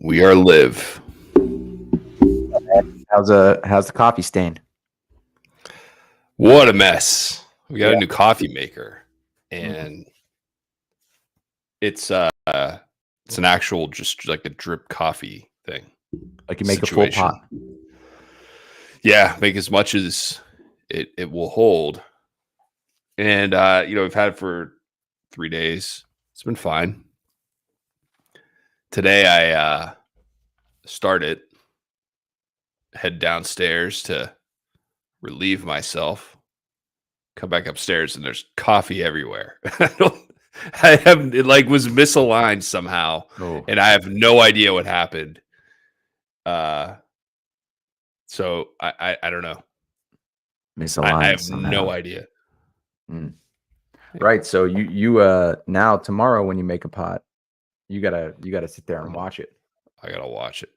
We are live. How's the coffee stain? What a mess. We got Yeah. a new coffee maker, and it's an actual just like a drip coffee thing. Like you make a full pot. Yeah, make as much as it will hold. And we've had it for 3 days. It's been fine. Today I started, head downstairs to relieve myself. Come back upstairs and there's coffee everywhere. It was misaligned somehow, and I have no idea what happened. So I don't know. Misaligned. I have somehow. no idea. Right. So you now tomorrow when you make a pot, you gotta sit there and watch it. I gotta watch it.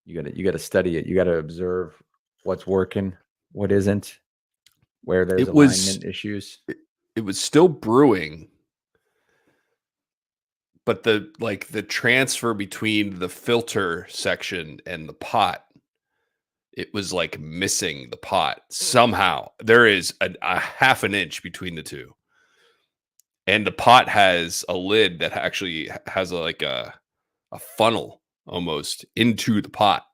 You gotta study it. You gotta observe what's working, what isn't, where there's alignment issues. It was still brewing, but the transfer between the filter section and the pot, it was like missing the pot somehow. There is a half an inch between the two, and the pot has a lid that actually has a funnel almost into the pot.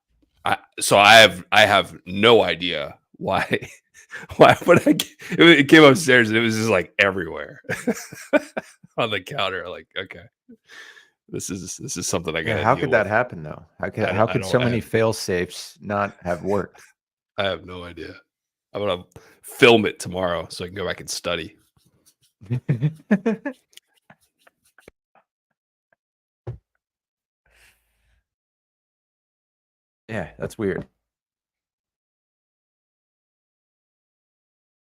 So I have no idea why. But it came upstairs and it was just like everywhere on the counter. Like, okay, this is something I got. How could that happen though? How could so many fail safes not have worked? I have no idea. I'm gonna film it tomorrow so I can go back and study. Yeah, that's weird.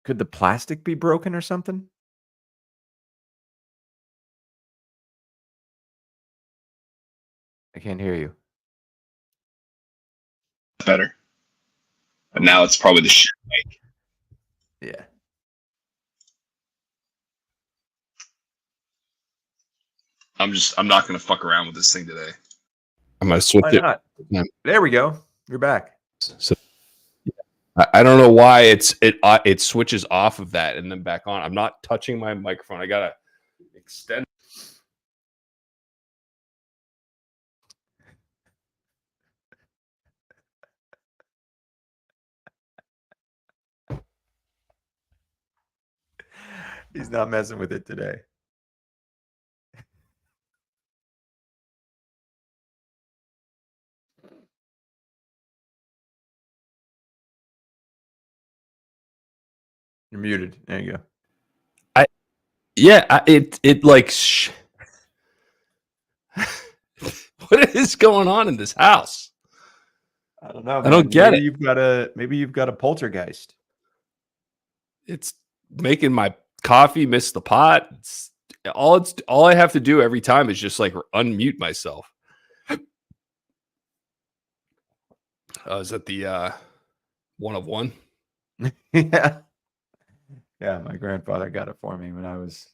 Could the plastic be broken or something? I can't hear you. Better. But now it's probably the shit mic. Yeah. I'm not gonna fuck around with this thing today. I'm gonna switch it. Yeah. There we go. You're back. So I don't know why it switches off of that and then back on. I'm not touching my microphone. I gotta extend. He's not messing with it today. You're muted. There you go. What is going on in this house? I don't know. I don't get it. Maybe you've got a poltergeist. It's making my coffee miss the pot. All I have to do every time is just like unmute myself. Is that the one of one? Yeah. Yeah, my grandfather got it for me when I was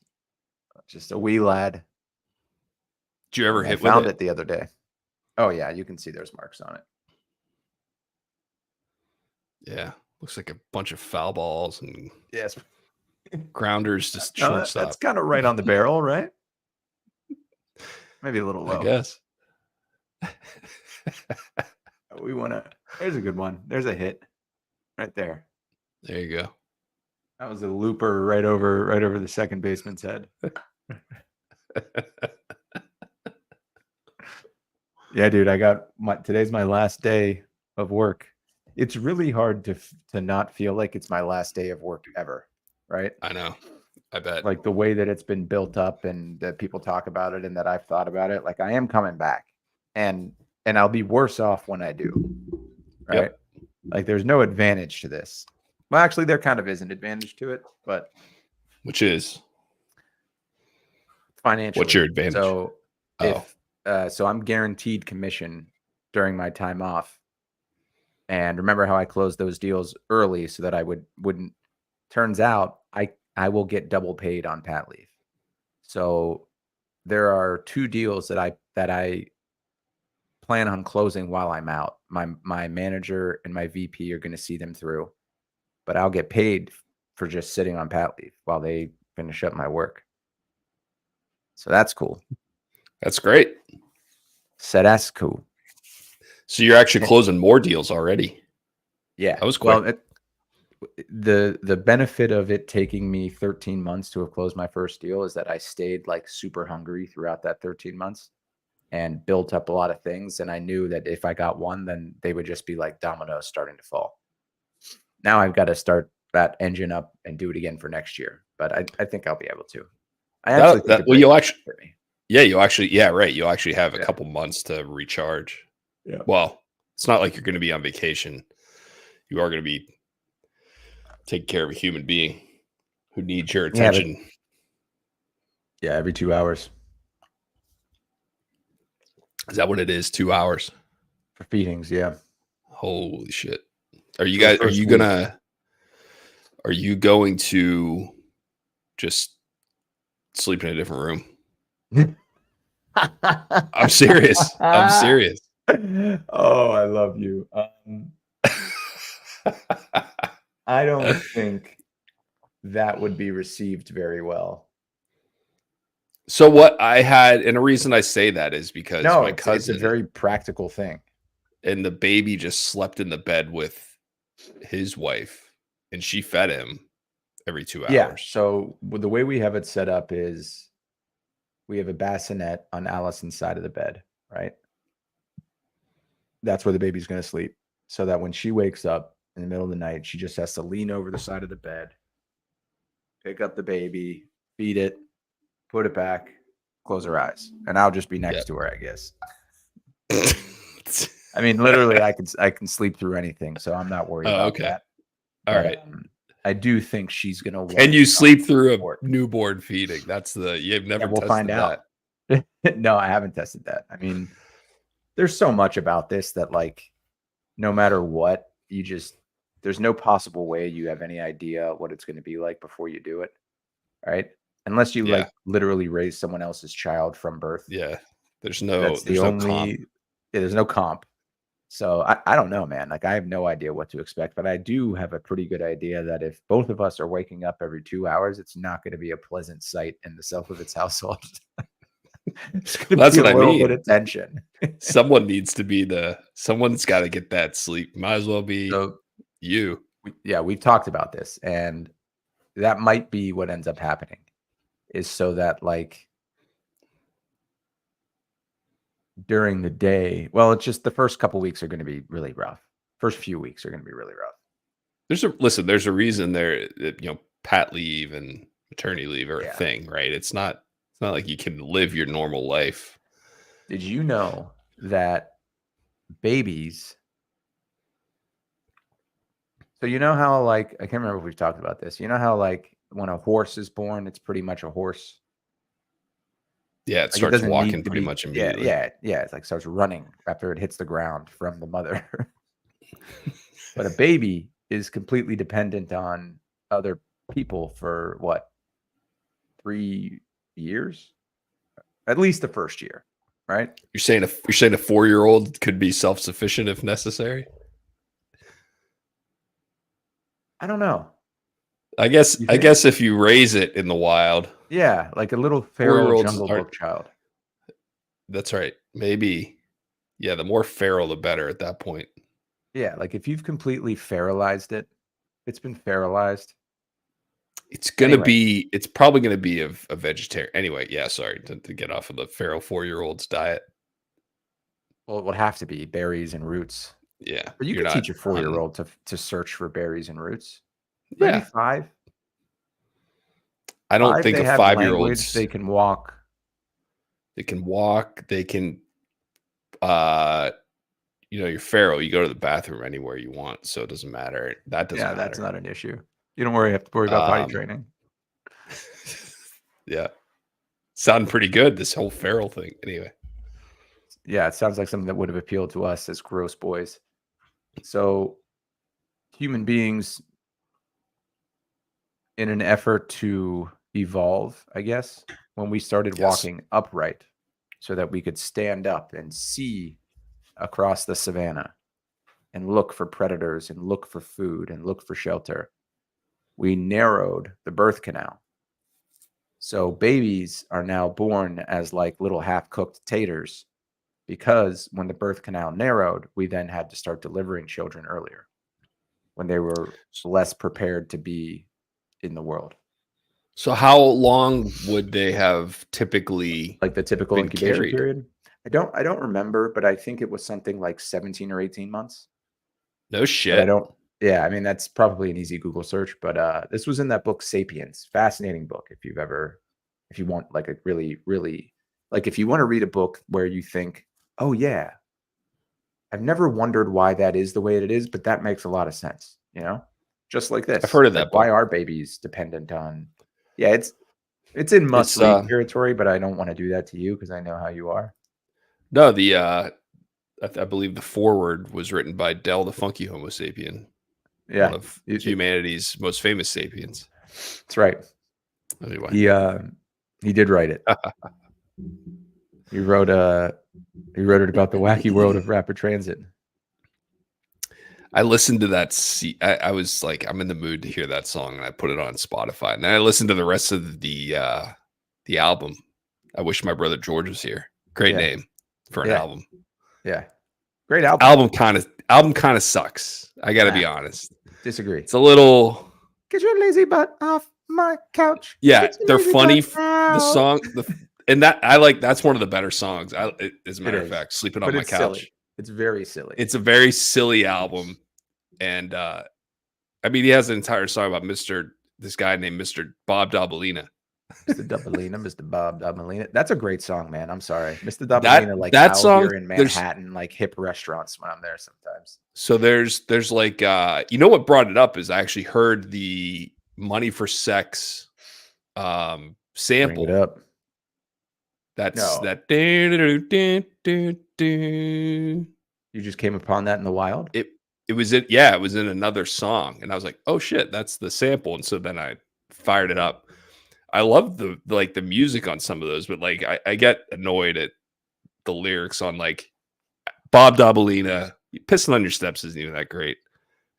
just a wee lad. Did you ever hit found it the other day? Oh yeah, you can see there's marks on it. Yeah, looks like a bunch of foul balls and yes, grounders just shortstop. That's kind of right on the barrel, right? Maybe a little low. I guess. We want to. There's a good one. There's a hit right there. There you go. That was a looper right over the second baseman's head. Yeah, dude, today's my last day of work. It's really hard to not feel like it's my last day of work ever, right? I know. I bet. Like the way that it's been built up and that people talk about it and that I've thought about it, like I am coming back and I'll be worse off when I do, right? Yep. Like there's no advantage to this. Well, actually, there kind of is an advantage to it, but which is financially. What's your advantage? So so I'm guaranteed commission during my time off. And remember how I closed those deals early so that I wouldn't. Turns out I will get double paid on pat leave. So there are 2 deals that I plan on closing while I'm out. My manager and my VP are going to see them through, but I'll get paid for just sitting on pat leave while they finish up my work. So that's cool. That's great. So that's cool. So you're actually closing more deals already. Yeah. That was quick. Well, the benefit of it taking me 13 months to have closed my first deal is that I stayed like super hungry throughout that 13 months and built up a lot of things. And I knew that if I got one, then they would just be like dominoes starting to fall. Now I've got to start that engine up and do it again for next year. But I think I'll be able to. I actually think well, you'll actually, for me. Yeah, you'll actually have a couple months to recharge. Yeah. Well, it's not like you're going to be on vacation. You are going to be taking care of a human being who needs your attention. Yeah, every 2 hours. Is that what it is? 2 hours for feedings? Yeah. Holy shit! Are you guys? Are you going to just sleep in a different room? I'm serious. I'm serious. Oh, I love you. I don't think that would be received very well. So what I had, and the reason I say that is because my cousin, it's a very practical thing. And the baby just slept in the bed with his wife, and she fed him every 2 hours. Yeah. So the way we have it set up is we have a bassinet on Allison's side of the bed, right? That's where the baby's going to sleep. So that when she wakes up in the middle of the night, she just has to lean over the side of the bed, pick up the baby, feed it, put it back, close her eyes. And I'll just be next to her, I guess. I mean, literally, I can sleep through anything, so I'm not worried about that. All right. I do think she's gonna. Can you sleep through a newborn feeding? That's you've never. We'll find out. No, I haven't tested that. I mean, there's so much about this that, like, no matter what, there's no possible way you have any idea what it's going to be like before you do it, right? Unless you like literally raise someone else's child from birth. Yeah, there's no comp. Yeah, there's no comp. So I don't know, man. Like, I have no idea what to expect, but I do have a pretty good idea that if both of us are waking up every 2 hours, it's not going to be a pleasant sight in the Selfovitz household. That's what I mean. Bit of tension. Someone's got to get that sleep. Might as well be you. We've talked about this, and that might be what ends up happening, is so that, like, during the day, well, it's just the first couple weeks are going to be really rough. First few weeks are going to be really rough. There's a reason there, pat leave and maternity leave are a thing, right? It's not like you can live your normal life. Did you know that babies? So you know how, like, I can't remember if we've talked about this. You know how, like, when a horse is born, it's pretty much a horse. Yeah, it starts walking pretty much immediately. Yeah. It's like starts running after it hits the ground from the mother. But a baby is completely dependent on other people for what? 3 years? At least the first year, right? You're saying a 4-year-old could be self-sufficient if necessary? I don't know. I guess if you raise it in the wild. Yeah, like a little feral Jungle Book child. That's right. Maybe. Yeah, the more feral, the better at that point. Yeah, like if you've completely feralized it, it's been feralized. It's probably going to be a vegetarian. Anyway, yeah, sorry to get off of the feral 4-year-old's diet. Well, it would have to be berries and roots. Yeah. But you can teach a 4-year-old to search for berries and roots. Yeah. Maybe 5. I don't think a 5-year-old. They can walk. They can walk. They can, you're feral. You go to the bathroom anywhere you want, so it doesn't matter. That doesn't matter. That's not an issue. You don't have to worry about potty training. Yeah. Sounding pretty good, this whole feral thing. Anyway. Yeah, it sounds like something that would have appealed to us as gross boys. So human beings, in an effort to evolve, I guess, when we started walking upright so that we could stand up and see across the savannah and look for predators and look for food and look for shelter. We narrowed the birth canal. So babies are now born as like little half-cooked taters because when the birth canal narrowed, we then had to start delivering children earlier when they were less prepared to be in the world. So how long would they have typically Like the typical been incubation carried? period? I don't remember, but I think it was something like 17 or 18 months. No But I shit. don't yeah, I mean that's probably an easy Google search, but this was in that book Sapiens. Fascinating book if you want like a really like if you want to read a book where you think, "Oh yeah, I've never wondered why that is the way it is, but that makes a lot of sense," you know? Just like I've this. heard of Like that why book. are babies dependent on Yeah, it's in must It's read territory, but I don't want to do that to you because I know how you are. no, the I believe the foreword was written by Del the Funky Homo sapien, one Yeah. of humanity's most famous sapiens. That's right. Anyway. He did write it. He wrote it about the wacky world of rapid transit. I listened to that. I was like, I'm in the mood to hear that song, and I put it on Spotify. And then I listened to the rest of the album. I wish my brother George was here. Great Yeah. name for an Yeah. album. Yeah. Great album. Album kind of sucks. I got to be honest. Disagree. It's a little. Get your lazy butt off my couch. Yeah, they're funny. The song, and that I like. That's one of the better songs. As a matter of fact, sleeping on my couch. Silly. It's very silly. It's a very silly album, and I mean, he has an entire song about this guy named Mr. Bob Dabalina. Mr. Dabalina, Mr. Bob Dabalina. That's a great song, man. I'm sorry, Mr. Dabalina. Like that out song here in Manhattan, like hip restaurants when I'm there sometimes. So there's like you know what brought it up is I actually heard the Money for Sex sample. Bring it up. That's No. that. You just came upon that in the wild? It was it was in another song, and I was like, oh shit, that's the sample. And so then I fired it up. I love the music on some of those, but like I get annoyed at the lyrics on like Bob Dabalina. Pissing on Your Steps isn't even that great.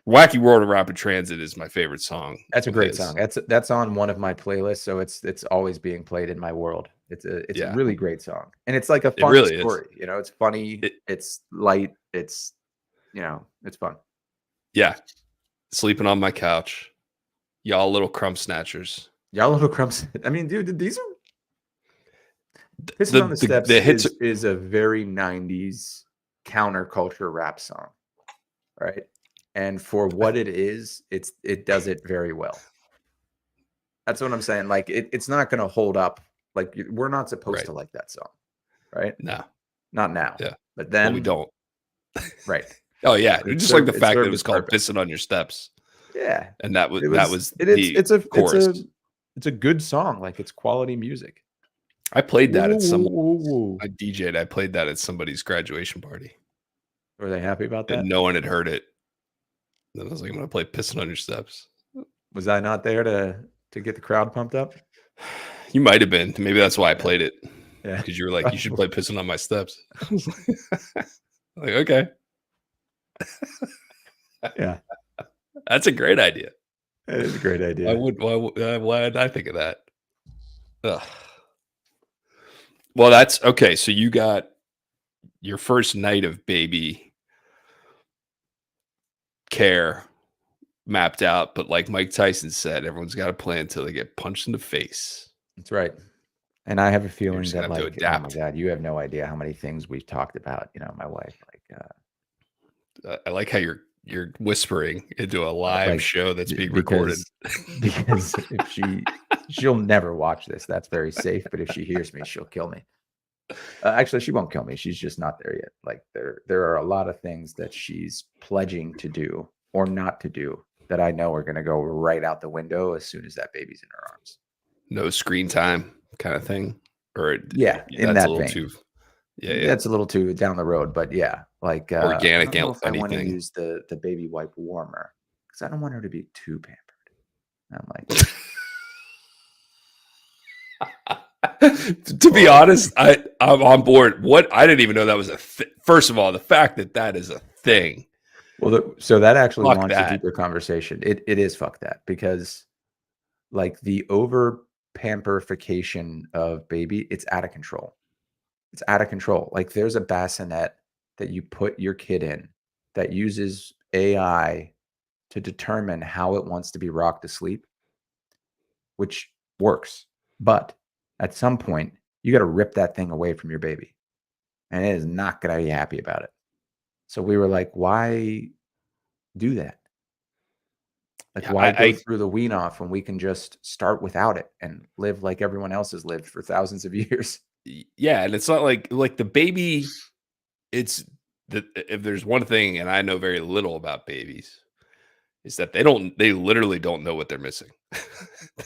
Wacky World of Rapid Transit is my favorite song. That's a great song. That's on one of my playlists, so it's always being played in my world. It's a really great song, and it's like a fun story. You know, it's funny, it's light, it's it's fun. Yeah, sleeping on my couch, y'all little crumb snatchers. Y'all little crumbs. I mean, dude, these are Pissing on the Steps is a very 90s counterculture rap song, right? And for what it is, it does it very well. That's what I'm saying. Like it's not going to hold up. Like we're not supposed to like that song, right? No, not now. Yeah, but then we don't. Right. Oh yeah, just like the fact that it was called "Pissing on Your Steps." Yeah, and that was it's a good song. Like it's quality music. I played that at I DJ'd. I played that at somebody's graduation party. Were they happy about that? And no one had heard it. Then I was like, I'm gonna play "Pissing on Your Steps." Was I not there to get the crowd pumped up? You might have been. Maybe that's why I played it. Yeah, because you were like, you should play "Pissing on My Steps." Like, okay. Yeah, that's a great idea. It is a great idea. Why did I think of that? Ugh. Well, that's okay. So you got your first night of baby care mapped out, but like Mike Tyson said, everyone's got a plan until they get punched in the face. That's right. And I have a feeling that like, oh my God, you have no idea how many things we've talked about. You know, my wife, I like how you're whispering into a live show that's being recorded. Because if she'll never watch this. That's very safe. But if she hears me, she'll kill me. Actually, she won't kill me. She's just not there yet. Like there are a lot of things that she's pledging to do or not to do that I know are going to go right out the window as soon as that baby's in her arms. No screen time kind of thing, or in that vein. Too, that's a little too down the road. But yeah, like organic. I don't know if I want to use the baby wipe warmer because I don't want her to be too pampered. I'm like, To be honest, I'm on board. What I didn't even know that was a first of all, the fact that that is a thing. Well, so that actually Fuck launched a that. deeper conversation. It is fuck that, because like the over pamperification of baby, it's out of control. It's out of control. Like there's a bassinet that you put your kid in that uses AI to determine how it wants to be rocked to sleep, which works. But at some point, you got to rip that thing away from your baby, and it is not going to be happy about it. So we were like, why do that? Like, Yeah, why go through the wean off when we can just start without it and live like everyone else has lived for thousands of years? yeah, and it's not like the baby. It's that if there's one thing, and I know very little about babies, is that they literally don't know what they're missing.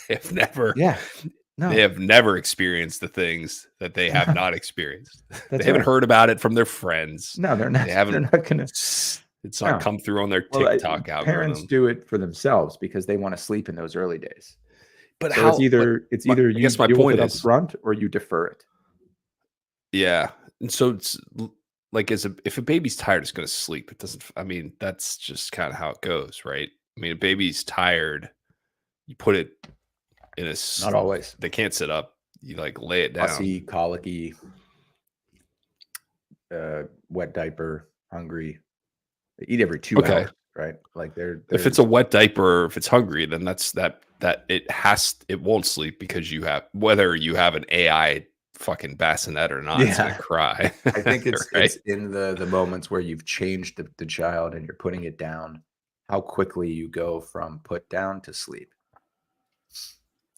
they have never Yeah. they No, have never experienced the things that they have no, not experienced. They that's haven't right. heard about it from their friends. No, they're They not. They're haven't not gonna. it's not No. come through on their Well, TikTok parents algorithm. do it for themselves because they want to sleep in those early days. But So it's how but either I you guess my deal with point it up is, front or you defer it. yeah. And so it's like if a baby's tired, it's gonna sleep. It doesn't I mean, that's just kind of how it goes, right? I mean, a baby's tired, you put it in Not always. they can't sit up. You like lay it down. Fussy, colicky, wet diaper, hungry. They eat every 2 Okay. hours, right? Like If it's a wet diaper, if it's hungry, then that's that it won't sleep because you have whether you have an AI fucking bassinet or not, it's gonna yeah. cry. I think right? it's in the moments where you've changed the child and you're putting it down, how quickly you go from put down to sleep.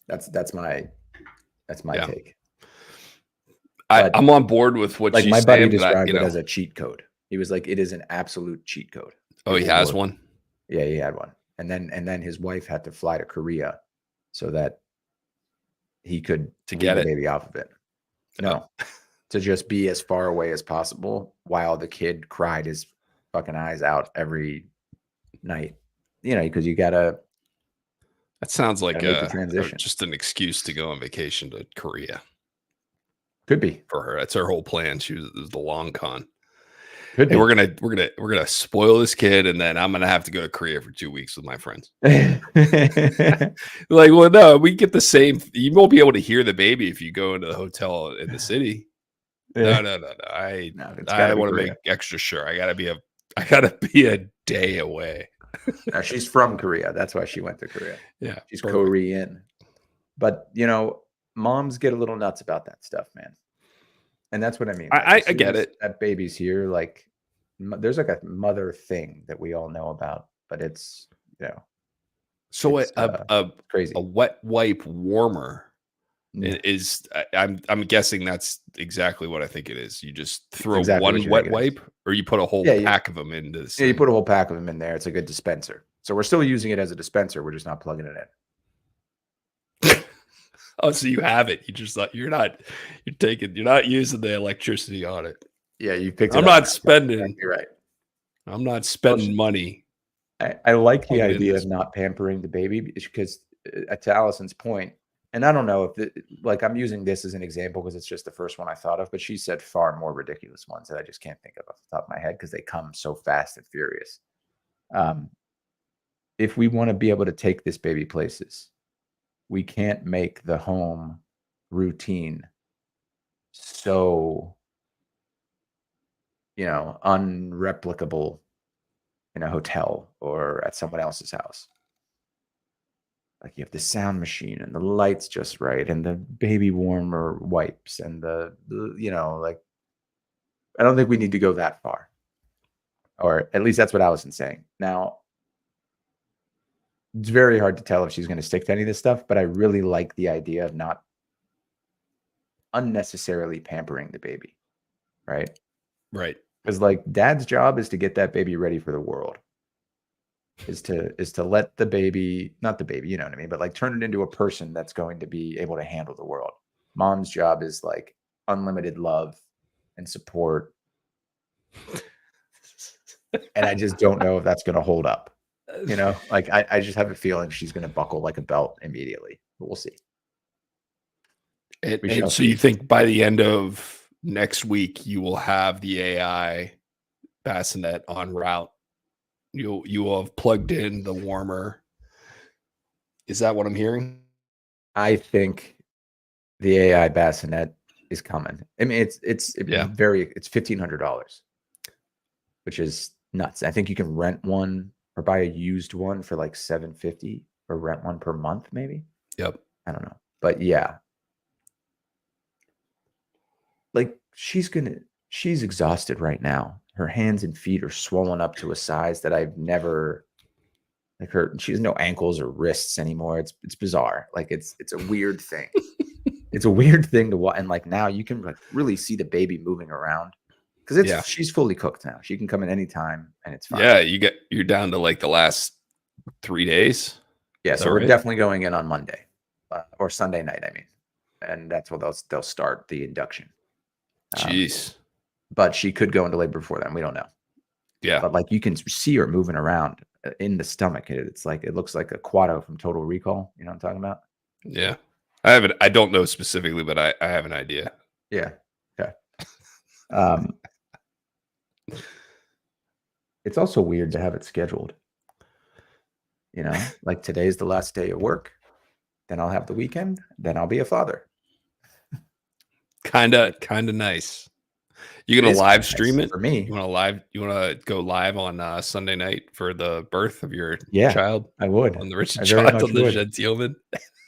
That's my Yeah. take. But I'm on board with what like my she's buddy saying, but described it as a cheat code. He was like, it is an absolute cheat code. oh, It he will has work. one? Yeah, he had one. And then his wife had to fly to Korea so that he could To wean get the it? baby off of it. Oh. No, to just be as far away as possible while the kid cried his fucking eyes out every night. You know, because you gotta That sounds like make the transition. just an excuse to go on vacation to Korea Could be. for her. That's her whole plan. It was the long con. Could Hey, be. we're gonna spoil this kid, and then I'm gonna have to go to Korea for 2 weeks with my friends. Like, well, no, we get the same. You won't be able to hear the baby if you go into the hotel in the city. No, no, no, no. No, it's I gotta be want to Korea. make extra sure. I gotta be a day away. No, she's from Korea. That's why she went to Korea. Yeah, She's perfect. Korean. But moms get a little nuts about that stuff, man. And that's what I mean. Like, I as soon get as it. that baby's here, like there's like a mother thing that we all know about, but it's So it's crazy. a wet wipe warmer Yeah, is I'm guessing that's exactly what I think it is. You just it's throw exactly what one you think wet it is. wipe, or you put a whole Yeah, pack of them into this yeah, you thing. put a whole pack of them in there. It's a good dispenser. So we're still using it as a dispenser. We're just not plugging it in. Oh, so you have it. You just you're not using the electricity on it. Yeah, you picked it I'm up. not That's spending exactly right. I'm not spending money. I like the Plug it in idea this. of not pampering the baby because, to Allison's point, and I don't know if like I'm using this as an example because it's just the first one I thought of, but she said far more ridiculous ones that I just can't think of off the top of my head because they come so fast and furious. If we want to be able to take this baby places, we can't make the home routine so unreplicable in a hotel or at someone else's house. Like you have the sound machine and the lights just right and the baby warmer wipes and the like I don't think we need to go that far. Or at least that's what Allison's saying. Now, it's very hard to tell if she's going to stick to any of this stuff, but I really like the idea of not unnecessarily pampering the baby, right? Right. Because like dad's job is to get that baby ready for the world. Is to let the baby, not the baby, you know what I mean, but like turn it into a person that's going to be able to handle the world. Mom's job is like unlimited love and support. And I just don't know if that's going to hold up. Like I just have a feeling she's going to buckle like a belt immediately, but we'll see. We And shall so you see. think by the end of next week you will have the AI bassinet en route? You will have plugged in the warmer. Is that what I'm hearing? I think the AI bassinet is coming. I mean, it's Yeah. it's $1,500, which is nuts. I think you can rent one or buy a used one for like $750 or rent one per month, maybe. Yep. I don't know, but yeah, like she's exhausted right now. Her hands and feet are swollen up to a size that I've never like her. She has no ankles or wrists anymore. It's bizarre. Like it's a weird thing. It's a weird thing to watch. And like now you can like really see the baby moving around because Yeah. she's fully cooked now. She can come in anytime and it's fine. Yeah. You're down to like the last 3 days. Yeah, Is so that we're right? definitely going in on Monday or Sunday night. I mean, and that's when they'll start the induction. Jeez. But she could go into labor before then. We don't know. Yeah. But like you can see her moving around in the stomach. It's like it looks like a Quado from Total Recall. You know what I'm talking about? Yeah. I don't know specifically, but I have an idea. Yeah. Okay. Um, it's also weird to have it scheduled. You know, like today's the last day of work. Then I'll have the weekend. Then I'll be a father. Kinda nice. You It gonna is kinda live nice stream it? for me. You wanna go live on Sunday night for the birth of your Yeah, child I would. on the Richard I very Child much on the would. Genteelmen?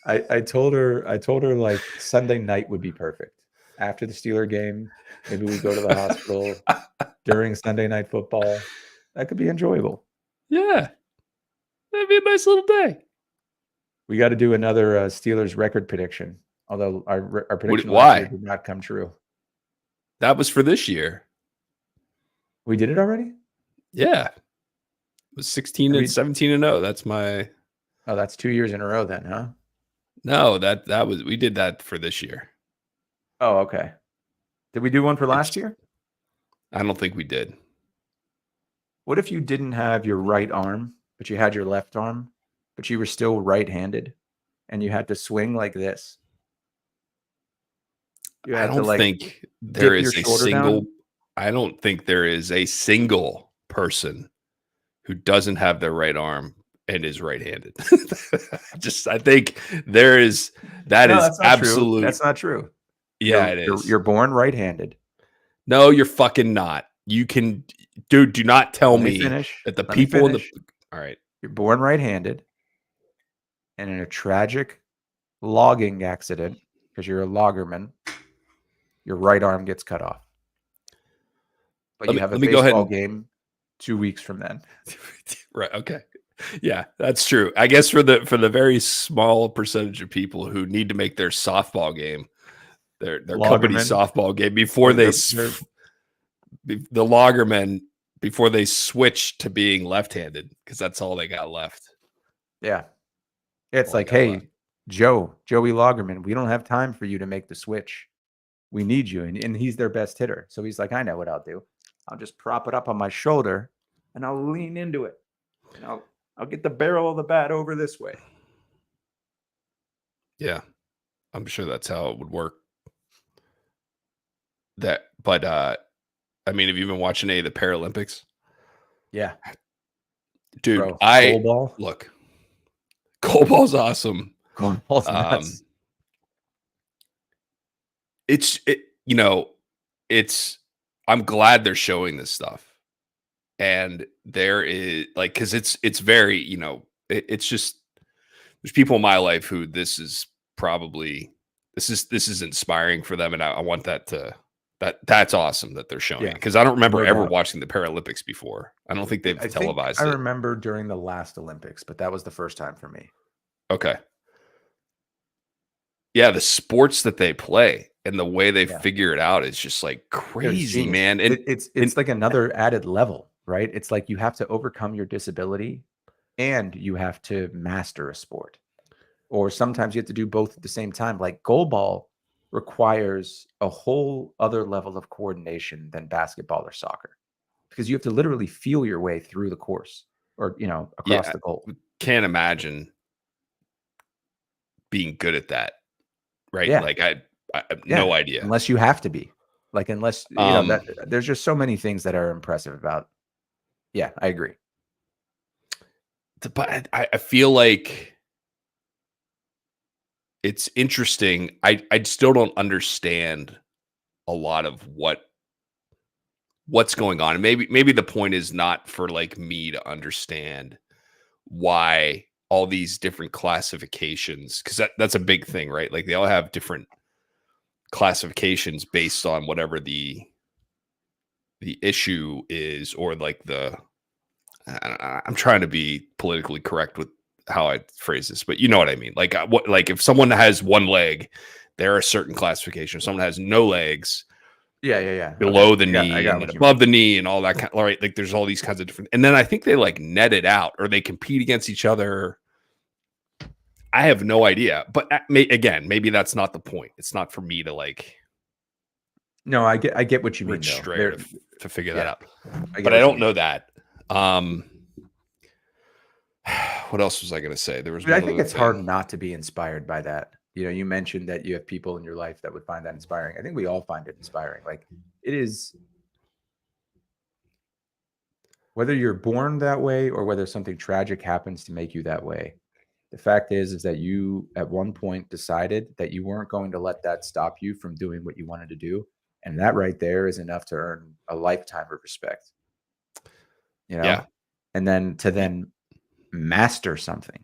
I told her like Sunday night would be perfect. After the Steeler game, maybe we go to the hospital during Sunday night football. That could be enjoyable. Yeah. That'd be a nice little day. We got to do another Steelers record prediction. Although our prediction last year Why? did not come true. That was for this year. We did it already? Yeah. It was 16 and 17 and 0. That's my Oh, that's 2 years in a row then, huh? No, that was we did that for this year. Oh, okay. Did we do one for last year? I don't think we did. What if you didn't have your right arm, but you had your left arm, but you were still right-handed and you had to swing like this? You I had to don't like think there is a single down. I don't think there is a single person who doesn't have their right arm and is right-handed. I think there is that No, is that's not true. absolute. That's not true. Yeah, it is. You're born right-handed. No, you're fucking not. You can, dude. Do not tell Let me me finish. that the Let me people in the. finish. All right. You're born right-handed, and in a tragic logging accident, because you're a loggerman, your right arm gets cut off. But you have a let me go ahead baseball and game 2 weeks from then. right. Okay. Yeah, that's true. I guess for the very small percentage of people who need to make their softball game, their company Loggerman. softball game before They're- the loggermen before they switch to being left-handed because that's all they got left. Yeah. It's All they like, got left. hey, Joey Loggerman, we don't have time for you to make the switch. We need you. And he's their best hitter. So he's like, I know what I'll do. I'll just prop it up on my shoulder and I'll lean into it. And I'll get the barrel of the bat over this way. Yeah, I'm sure that's how it would work. But I mean, have you been watching any of the Paralympics? Yeah. Dude, Bro, goalball. Look, goalball's awesome. Goalball's nuts. I'm glad they're showing this stuff. And there is like, cause it's very, it's just, there's people in my life who this is inspiring for them. And I want that's awesome that they're showing it. Cause I don't remember ever watching the Paralympics before. I don't think they've televised it. I remember during the last Olympics, but that was the first time for me. Okay. Yeah, the sports that they play and the way they figure it out is just like crazy, man. And it's like another added level, right? It's like you have to overcome your disability and you have to master a sport. Or sometimes you have to do both at the same time. Like goalball requires a whole other level of coordination than basketball or soccer because you have to literally feel your way through the course or, across the goal. Can't imagine being good at that. Right. Yeah. Like I have Yeah, no idea. unless you have to be. Like, unless, that there's just so many things that are impressive about. Yeah, I agree. But I feel like it's interesting. I still don't understand a lot of what's going on. And maybe the point is not for like me to understand why all these different classifications, because that's a big thing, right? Like they all have different classifications based on whatever the issue is, or like I'm trying to be politically correct with how I phrase this, but you know what I mean. Like what, like if someone has one leg, there are certain classifications. If someone has no legs, Yeah. Okay. below the I knee got and what you above mean. the knee and all that kind. All right, like there's all these kinds of different. And then I think they like net it out or they compete against each other. I have no idea, but again, maybe that's not the point. It's not for me to like No, I get what you mean, Rich though. Strayer to figure that Yeah, out. I get But I what you don't mean. know that. Um, what else was I going to say? There was But I one think other it's hard thing. not to be inspired by that. You mentioned that you have people in your life that would find that inspiring. I think we all find it inspiring. Like, it is, whether you're born that way or whether something tragic happens to make you that way. The fact is that you at one point decided that you weren't going to let that stop you from doing what you wanted to do. And that right there is enough to earn a lifetime of respect, you Yeah, know? And then to master something,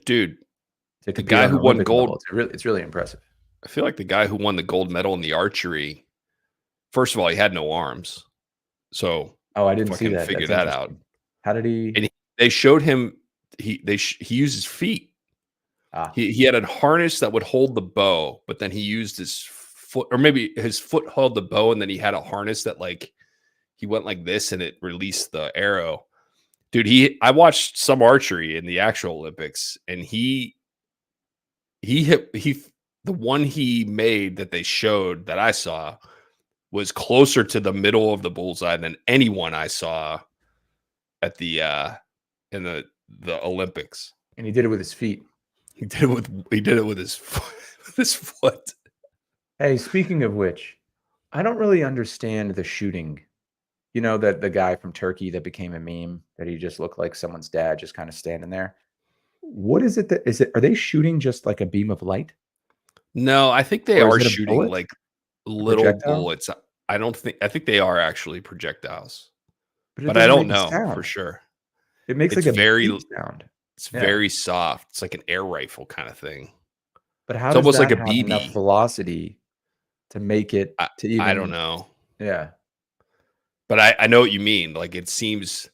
dude, to the compete guy on who an won Olympic gold. level. It's really impressive. I feel like the guy who won the gold medal in the archery. First of all, he had no arms, so Oh, I didn't see fucking that. figure That's that out. interesting. How did he? And they showed him he used his feet. Ah, He had a harness that would hold the bow, but then he used his foot, or maybe his foot held the bow, and then he had a harness that like he went like this, and it released the arrow. Dude, I watched some archery in the actual Olympics, and he hit the one he made that they showed that I saw was closer to the middle of the bullseye than anyone I saw at the in the Olympics. and he did it with his feet. He did it with his foot, with his foot. Hey, speaking of which, I don't really understand the shooting. That the guy from Turkey that became a meme that he just looked like someone's dad just kind of standing there. What is it that is it? Are they shooting just like a beam of light, No, I think they or is are it a shooting bullet, like a little projectile? bullets. I think they are actually projectiles, But it but I doesn't don't make a know for sound. sure. It makes It's like a very beep sound. it's Yeah. very soft. It's like an air rifle kind of thing. But how It's does almost like that a have enough BB. velocity to make it to I don't even? know, Yeah. but I know what you mean. Like it seems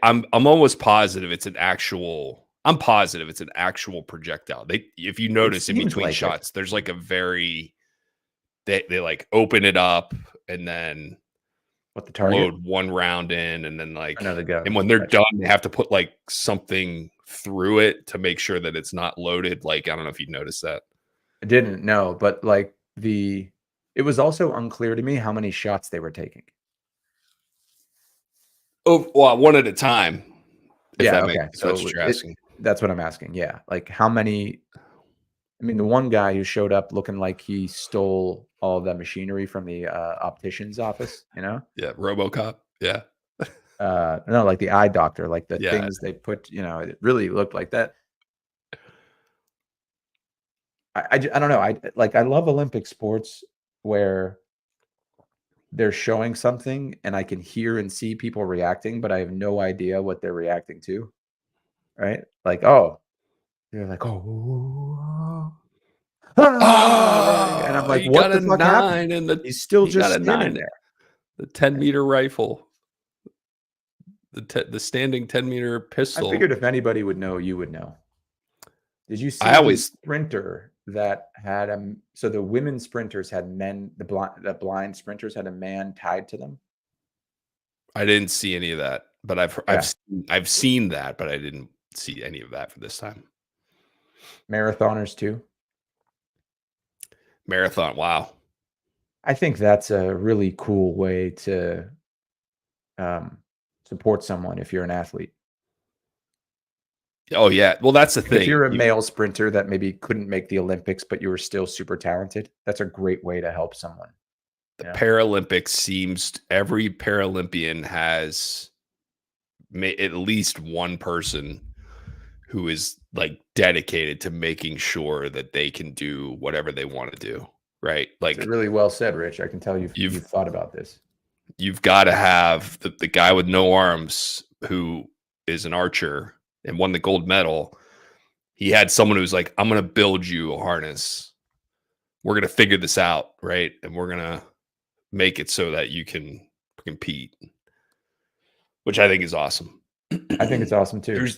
I'm almost positive it's an actual. I'm positive it's an actual projectile. If you It notice in seems between like it. shots, there's like a very they like open it up and then What, the target? load one round in and then Another and gun. when they're Gotcha. done they have to put like something through it to make sure that it's not loaded. Like I don't know if you noticed that. I didn't know, but like it was also unclear to me how many shots they were taking. Oh, well, one at a time, if Yeah, that makes okay. if that's So what you're it asking. that's what I'm asking. Yeah. Like, how many? I mean, the one guy who showed up looking like he stole all that machinery from the optician's office. Yeah, RoboCop. Yeah. No, like the eye doctor, like the Yeah. things they put, it really looked like that. I don't know. I love Olympic sports where they're showing something and I can hear and see people reacting, but I have no idea what they're reacting to. Right? Like, oh, they're like, oh, and I'm Oh, like, he what got the a fuck happened? 9 and He's still he got just a standing 9, there. the 10-meter rifle, the standing 10-meter I figured pistol. if anybody would know, you would know. Did you I see the always sprinter that had so the women sprinters had men, the blind sprinters had a man tied to them? I didn't see any of that, but Yeah. I've seen that, but I didn't see any of that for this time. Marathoners too. Marathon, wow. I think that's a really cool way to um, support someone if you're an athlete. Oh yeah. Well, that's the And if thing. you're a male sprinter that maybe couldn't make the Olympics, but you were still super talented, that's a great way to help someone. The You know, Paralympics seems every Paralympian has at least one person who is like dedicated to making sure that they can do whatever they want to do. Right. it's Like really well said, Rich. I can tell you've you've thought about this. you've got to have the guy with no arms who is an archer and won the gold medal. He had someone who's like, I'm going to build you a harness. We're going to figure this out. Right. And we're going to make it so that you can compete, which I think is awesome. I think it's awesome too.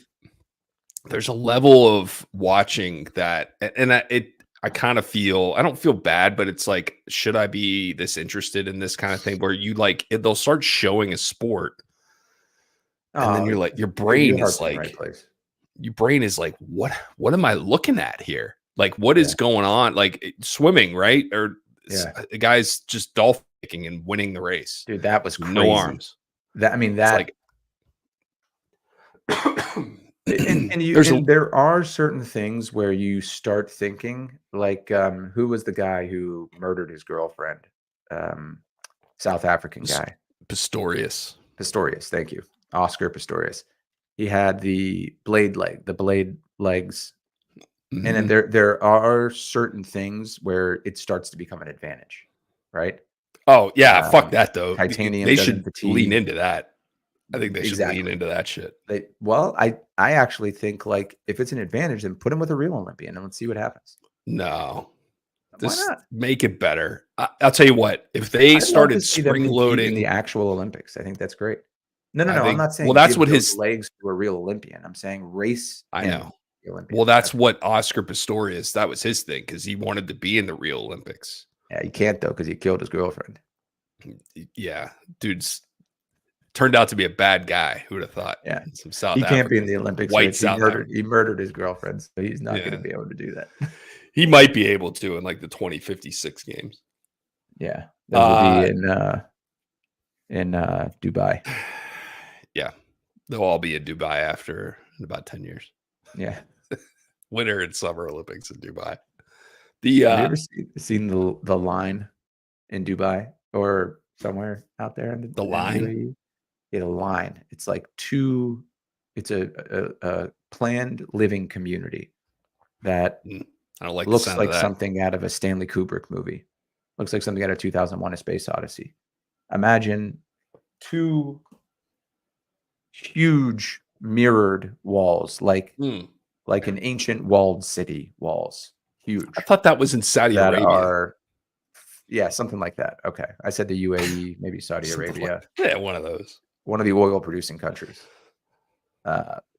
There's a level of watching that, and I kind of feel, I don't feel bad, but it's like, should I be this interested in this kind of thing where you like they'll start showing a sport, and then Oh, you're like, your heart's in the right place. your brain is like, what am I looking at here? Like, what is Yeah. going on? Like swimming, right? Or Yeah. the guy's just dolphin kicking and winning the race. Dude, that was with crazy. no arms. That, I mean, It's that like and there are certain things where you start thinking like who was the guy who murdered his girlfriend? South African guy. Pistorius. Pistorius, thank you. Oscar Pistorius. He had the blade legs. And then there are certain things where it starts to become an advantage, right? Oh yeah, fuck that though. Titanium They doesn't should lean fatigue. into that. I think they should lean Exactly. into that shit. I actually think like if it's an advantage, then put him with a real Olympian and let's see what happens. No, Why just not? make it better. I'll tell you what. If they I'd love to started see them spring compete in the loading, actual Olympics. I think that's great. No, I I'm think. not Well, saying that's give what those his. legs to a real Olympian. I'm saying race I in know. the Olympics. Well, that's what Oscar Pistorius. That was his thing because he wanted to be in the real Olympics. Yeah, you can't though because he killed his girlfriend. Yeah, dude's turned out to be a bad guy. Who would have thought? Yeah, Some South he can't be in African, the Olympics. white Rich. South African. He murdered his girlfriend, so he's not going to Yeah. be able to do that. He might be able to in like the 2056 games. Yeah, those will be in Dubai. Yeah, they'll all be in Dubai after in about 10 years. Yeah, Winter and Summer Olympics in Dubai. have you ever seen the line in Dubai or somewhere out there in the line? UAE? Yeah, the line. It's like it's a planned living community that I don't like looks the sound like of that. something out of a Stanley Kubrick movie. Looks like something out of 2001: A Space Odyssey. Imagine two huge mirrored walls, like an ancient walled city walls. Huge. I thought that was in Saudi that Arabia. are, yeah, something like that. Okay, I said the UAE, maybe Saudi Arabia. Yeah, one of those. One of the oil producing countries.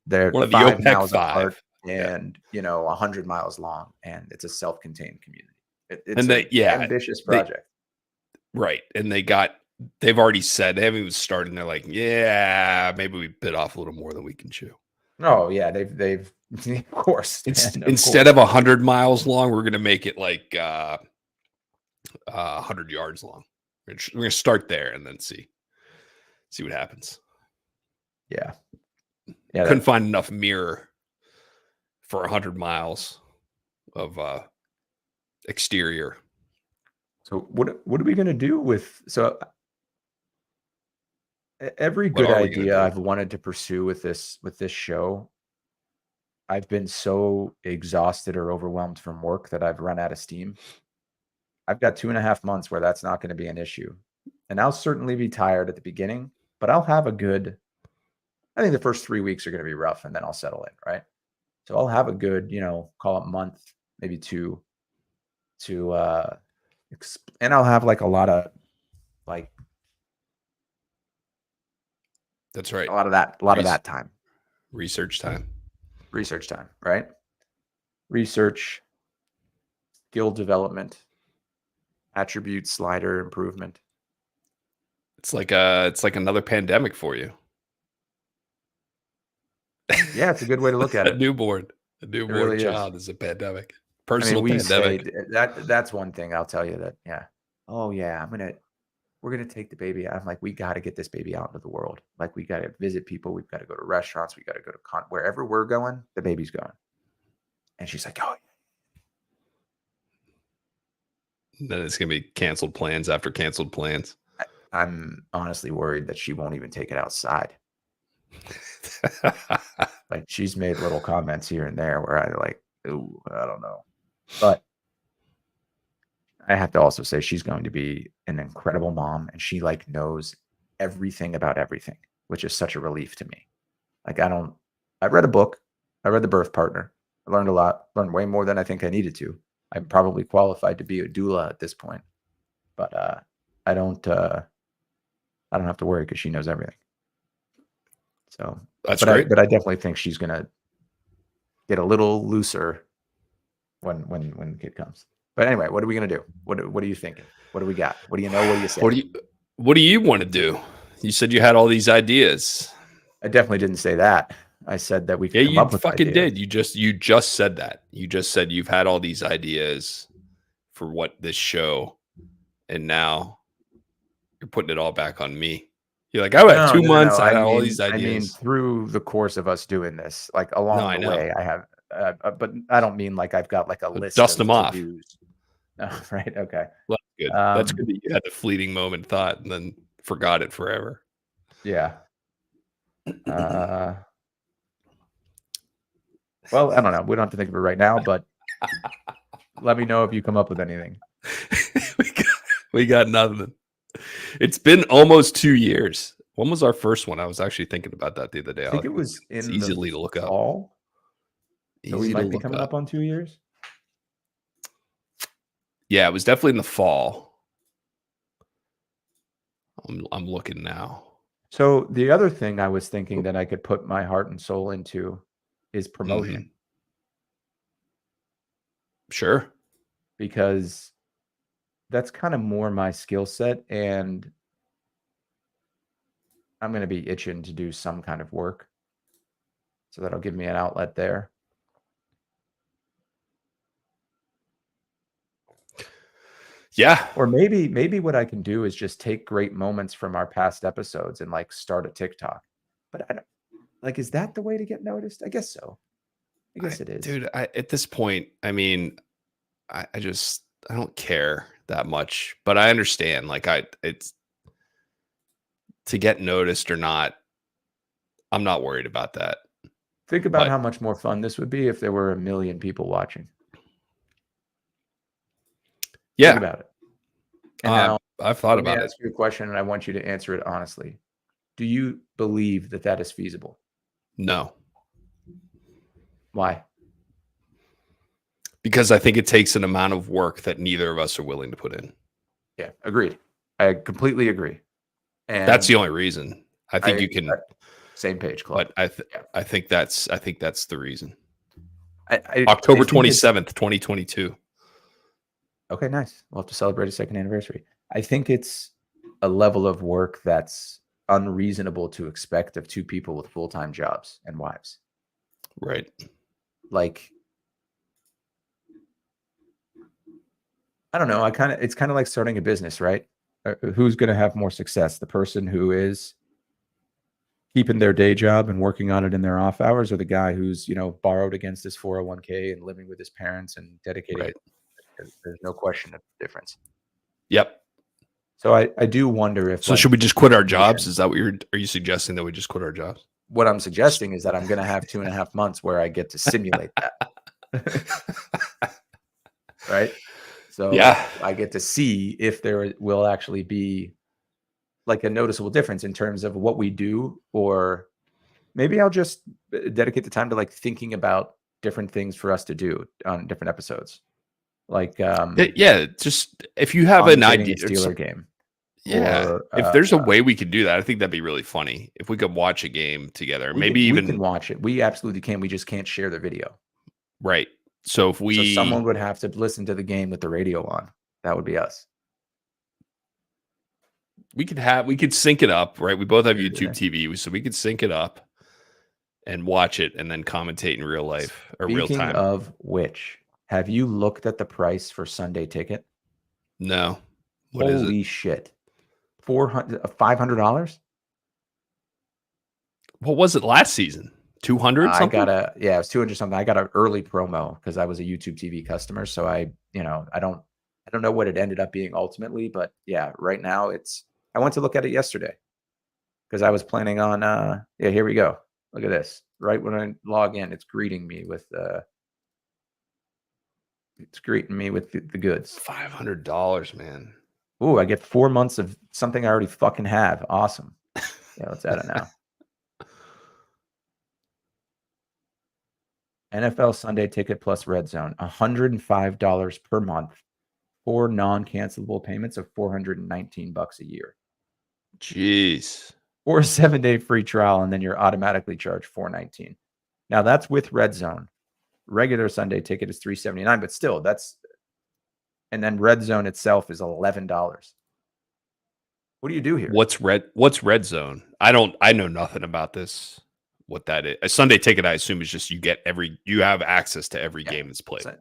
They're one of the 5 OPEC miles 5. apart and 100 miles long, and it's a self-contained community. It's And an ambitious project. Right. And they've already said, they haven't even started, and they're like, yeah, maybe we bit off a little more than we can chew. Oh yeah, they've of course. Instead of 100 miles long, we're gonna make it like 100 yards long. We're gonna start there and then see what happens. Yeah. Couldn't find enough mirror for 100 miles of exterior. So what are we gonna do with every good idea I've wanted to pursue with this show? I've been so exhausted or overwhelmed from work that I've run out of steam. I've got 2.5 months where that's not going to be an issue. And I'll certainly be tired at the beginning, but I'll have I think the first 3 weeks are going to be rough and then I'll settle in, right? So I'll have a good, call it month, maybe 2 and I'll have like a lot of like. That's right. A lot of that time. Research time, right? Research, skill development, attribute slider improvement. It's like another pandemic for you. Yeah, it's a good way to look at it. A newborn really child is a pandemic. Personal pandemic. Say that's one thing I'll tell you that. Yeah. Oh yeah, I'm gonna we're going to take the baby. I'm like, we got to get this baby out into the world. Like, we got to visit people. We've got to go to restaurants. We got to go to wherever we're going, the baby's going. And she's like, oh, Then it's going to be canceled plans after canceled plans. I'm honestly worried that she won't even take it outside. Like, she's made little comments here and there where I like, ooh, I don't know. But I have to also say she's going to be an incredible mom, and she like knows everything about everything, which is such a relief to me. Like, I read a book. I read The Birth Partner. I learned a lot, learned way more than I think I needed to. I'm probably qualified to be a doula at this point, but I don't have to worry because she knows everything. So that's great. But I definitely think she's gonna get a little looser when the kid comes. But anyway, what are we gonna do? What are you thinking? What do we got? What do you know? What do you say? What do you want to do? You said you had all these ideas. I definitely didn't say that. I said that we could come up with fucking ideas. did. You just said that. You just said you've had all these ideas for what this show, and now you're putting it all back on me. You're like, I had 2 months. I had all these ideas. I mean, through the course of us doing this, like along the way, I have, but I don't mean like I've got like a list. Dust them off. Oh, right. Okay. Well, that's good. That's good that you had the fleeting moment thought and then forgot it forever. Yeah. Well, I don't know. We don't have to think of it right now, but let me know if you come up with anything. we got nothing. It's been almost 2 years. When was our first one? I was actually thinking about that the other day. I think it was easily to look up. Fall. So we might be coming up on 2 years. Yeah, it was definitely in the fall. I'm looking now. So the other thing I was thinking that I could put my heart and soul into is promotion. Mm-hmm. Sure. Because that's kind of more my skill set, and I'm going to be itching to do some kind of work. So that'll give me an outlet there. Yeah. Or maybe what I can do is just take great moments from our past episodes and like start a TikTok. But I don't, like, is that the way to get noticed? I guess so. I guess it is. Dude, at this point, I mean, I don't care that much, but I understand. Like, it's to get noticed or not. I'm not worried about that. Think about how much more fun this would be if there were 1 million people watching. Yeah. Think about it. And now I've thought about it. Let me ask you a question, and I want you to answer it honestly. Do you believe that that is feasible? No. Why? Because I think it takes an amount of work that neither of us are willing to put in. Yeah, agreed. I completely agree. And that's the only reason. I think you can. Same page, Club. But I think that's the reason. October 27th, 2022. Okay, nice. We'll have to celebrate a second anniversary. I think it's a level of work that's unreasonable to expect of two people with full-time jobs and wives. Right. Like, I don't know. It's kind of like starting a business, right? Who's going to have more success? The person who is keeping their day job and working on it in their off hours, or the guy who's, borrowed against his 401k and living with his parents and dedicating. Right. There's no question of the difference. Yep. So I do wonder if. So should we just quit our jobs? Is that what are you suggesting, that we just quit our jobs? What I'm suggesting is that I'm going to have 2.5 months where I get to simulate that. Right. So yeah, I get to see if there will actually be like a noticeable difference in terms of what we do, or maybe I'll just dedicate the time to like thinking about different things for us to do on different episodes. Like, just if you have an idea, Steeler game. Yeah, or, if there's a way we could do that, I think that'd be really funny. If we could watch a game together, we can watch it. We absolutely can. We just can't share the video. Right. So if someone would have to listen to the game with the radio on. That would be us. We could sync it up, right? We both have YouTube TV, so we could sync it up and watch it and then commentate in real life or real time. Speaking of which, have you looked at the price for Sunday ticket? No. What is it? Holy shit. $500. What was it last season? 200 I something? got it was 200 something. I got an early promo because I was a YouTube TV customer. So I don't know what it ended up being ultimately, but yeah, right now I went to look at it yesterday because I was planning on, here we go. Look at this. Right when I log in, it's greeting me with the goods. $500, man. Ooh, I get 4 months of something I already fucking have. Awesome. Yeah, let's add it now. NFL Sunday Ticket plus Red Zone, $105 per month, 4 non-cancelable payments of $419 a year, Jeez. or a 7-day free trial, and then you're automatically charged $419. Now that's with Red Zone. Regular Sunday Ticket is $379, but still, and then Red Zone itself is $11. What do you do here? What's red zone? I know nothing about this. What that is. A Sunday Ticket, I assume, is just you have access to every game that's played. So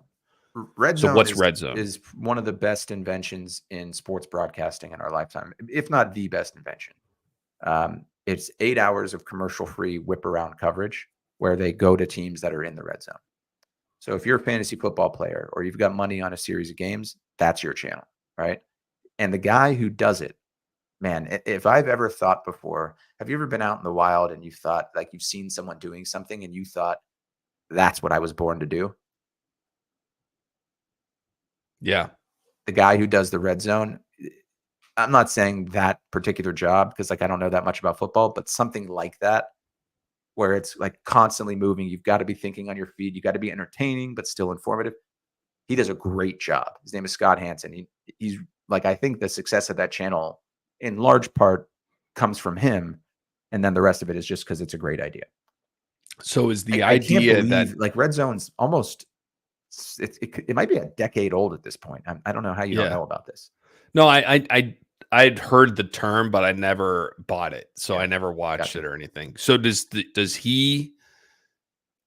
Red So Zone what's red zone? is one of the best inventions in sports broadcasting in our lifetime, if not the best invention. It's 8 hours of commercial-free whip-around coverage where they go to teams that are in the red zone. So if you're a fantasy football player or you've got money on a series of games, that's your channel, right? And the guy who does it, man, if I've ever thought before, have you ever been out in the wild and you thought, like, you've seen someone doing something and you thought, that's what I was born to do? Yeah. The guy who does the red zone, I'm not saying that particular job because, like, I don't know that much about football, but something like that where it's like constantly moving. You've got to be thinking on your feet. You got to be entertaining, but still informative. He does a great job. His name is Scott Hansen. He's like, I think the success of that channel in large part comes from him. And then the rest of it is just because it's a great idea. So is the I can't idea believe that like Red Zone's almost, it might be a decade old at this point. I don't know how you don't know about this. No, I'd heard the term, but I never bought it, so I never watched it or anything. So does he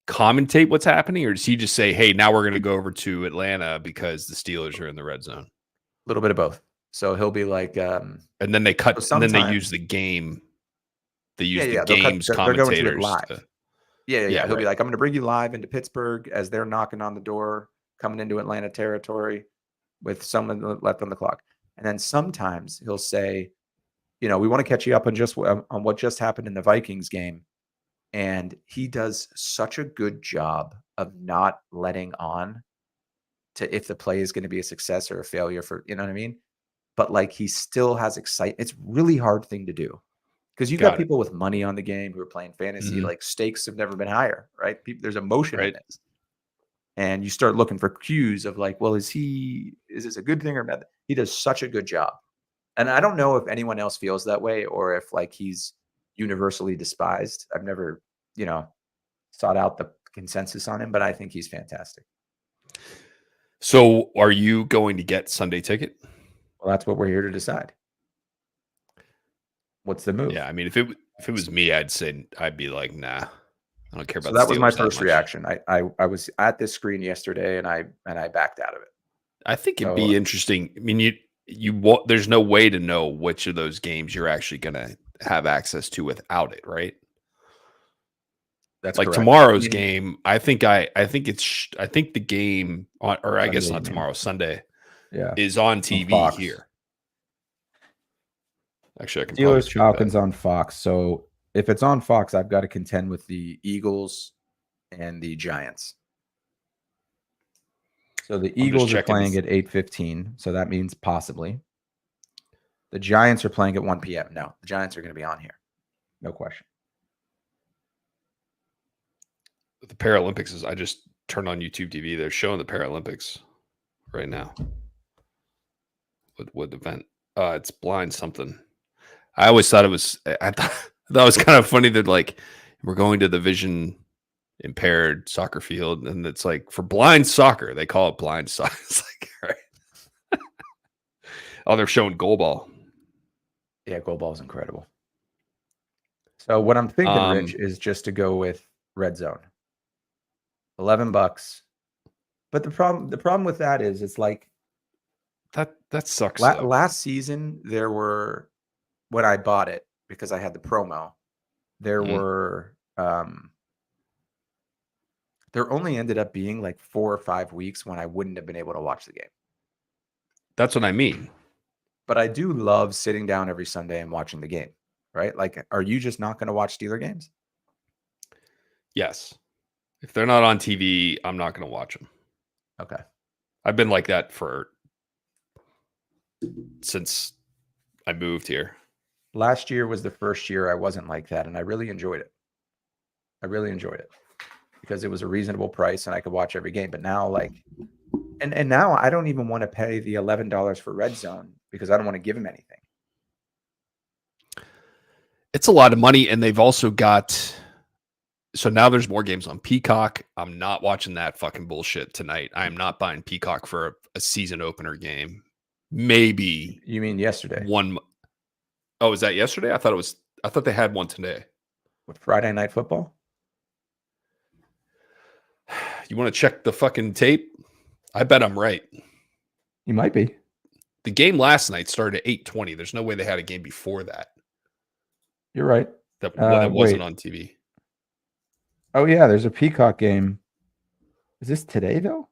commentate what's happening, or does he just say, "Hey, now we're going to go over to Atlanta because the Steelers are in the red zone"? A little bit of both. So he'll be like, and then they cut, and then they use the game. They use the game's they're going to it commentators. live. He'll right. be like, I'm going to bring you live into Pittsburgh as they're knocking on the door, coming into Atlanta territory with someone left on the clock. And then sometimes he'll say, we want to catch you up on what just happened in the Vikings game. And he does such a good job of not letting on to if the play is going to be a success or a failure for, you know what I mean? But like he still has excitement. It's really hard thing to do because you've got people with money on the game who are playing fantasy. Mm-hmm. Like stakes have never been higher, right? There's emotion in Right. this. And you start looking for cues of like, well, is this a good thing or bad? He does such a good job. And I don't know if anyone else feels that way or if like he's universally despised. I've never, sought out the consensus on him, but I think he's fantastic. So are you going to get Sunday Ticket? Well, that's what we're here to decide. What's the move? Yeah, I mean, if it was me, I'd be like, nah, I don't care about. So that was my Steelers first reaction. I was at this screen yesterday and I backed out of it. I think it'd be interesting. I mean, there's no way to know which of those games you're actually going to have access to without it, right? That's like correct. Tomorrow's game. I think the game on, or I guess not tomorrow, Sunday. Yeah, is on TV on here. Actually, I can Steelers Falcons on Fox. So if it's on Fox, I've got to contend with the Eagles and the Giants. So the Eagles are playing at 8:15. So that means possibly. The Giants are playing at 1 p.m. No, the Giants are going to be on here. No question. The Paralympics is, I just turned on YouTube TV. They're showing the Paralympics right now. What event? It's blind something. I always thought I thought it was kind of funny that like we're going to the vision impaired soccer field, and it's like for blind soccer, they call it blind soccer. It's like, right. Oh, they're showing goalball. Yeah, goalball is incredible. So what I'm thinking, Rich, is just to go with Red Zone. $11. But the problem with that is it's like that sucks. Last season there were when I bought it, because I had the promo, there Mhm. were there only ended up being like 4 or 5 weeks when I wouldn't have been able to watch the game. That's what I mean. But I do love sitting down every Sunday and watching the game, right? Like, are you just not going to watch Steeler games? Yes. If they're not on TV, I'm not going to watch them. Okay. I've been like that since I moved here. Last year was the first year I wasn't like that, and I really enjoyed it. I really enjoyed it because it was a reasonable price and I could watch every game. But now, like, and now I don't even want to pay the $11 for Red Zone because I don't want to give him anything. It's a lot of money, and they've also got. So now there's more games on Peacock. I'm not watching that fucking bullshit tonight. I am not buying Peacock for a season opener game. Maybe You mean yesterday? one. Oh, was that yesterday? I thought they had one today. With Friday Night Football? You want to check the fucking tape? I bet I'm right. You might be. The game last night started at 8:20. There's no way they had a game before that. You're right. That wasn't wait. on TV. Oh yeah, there's a Peacock game. Is this today though?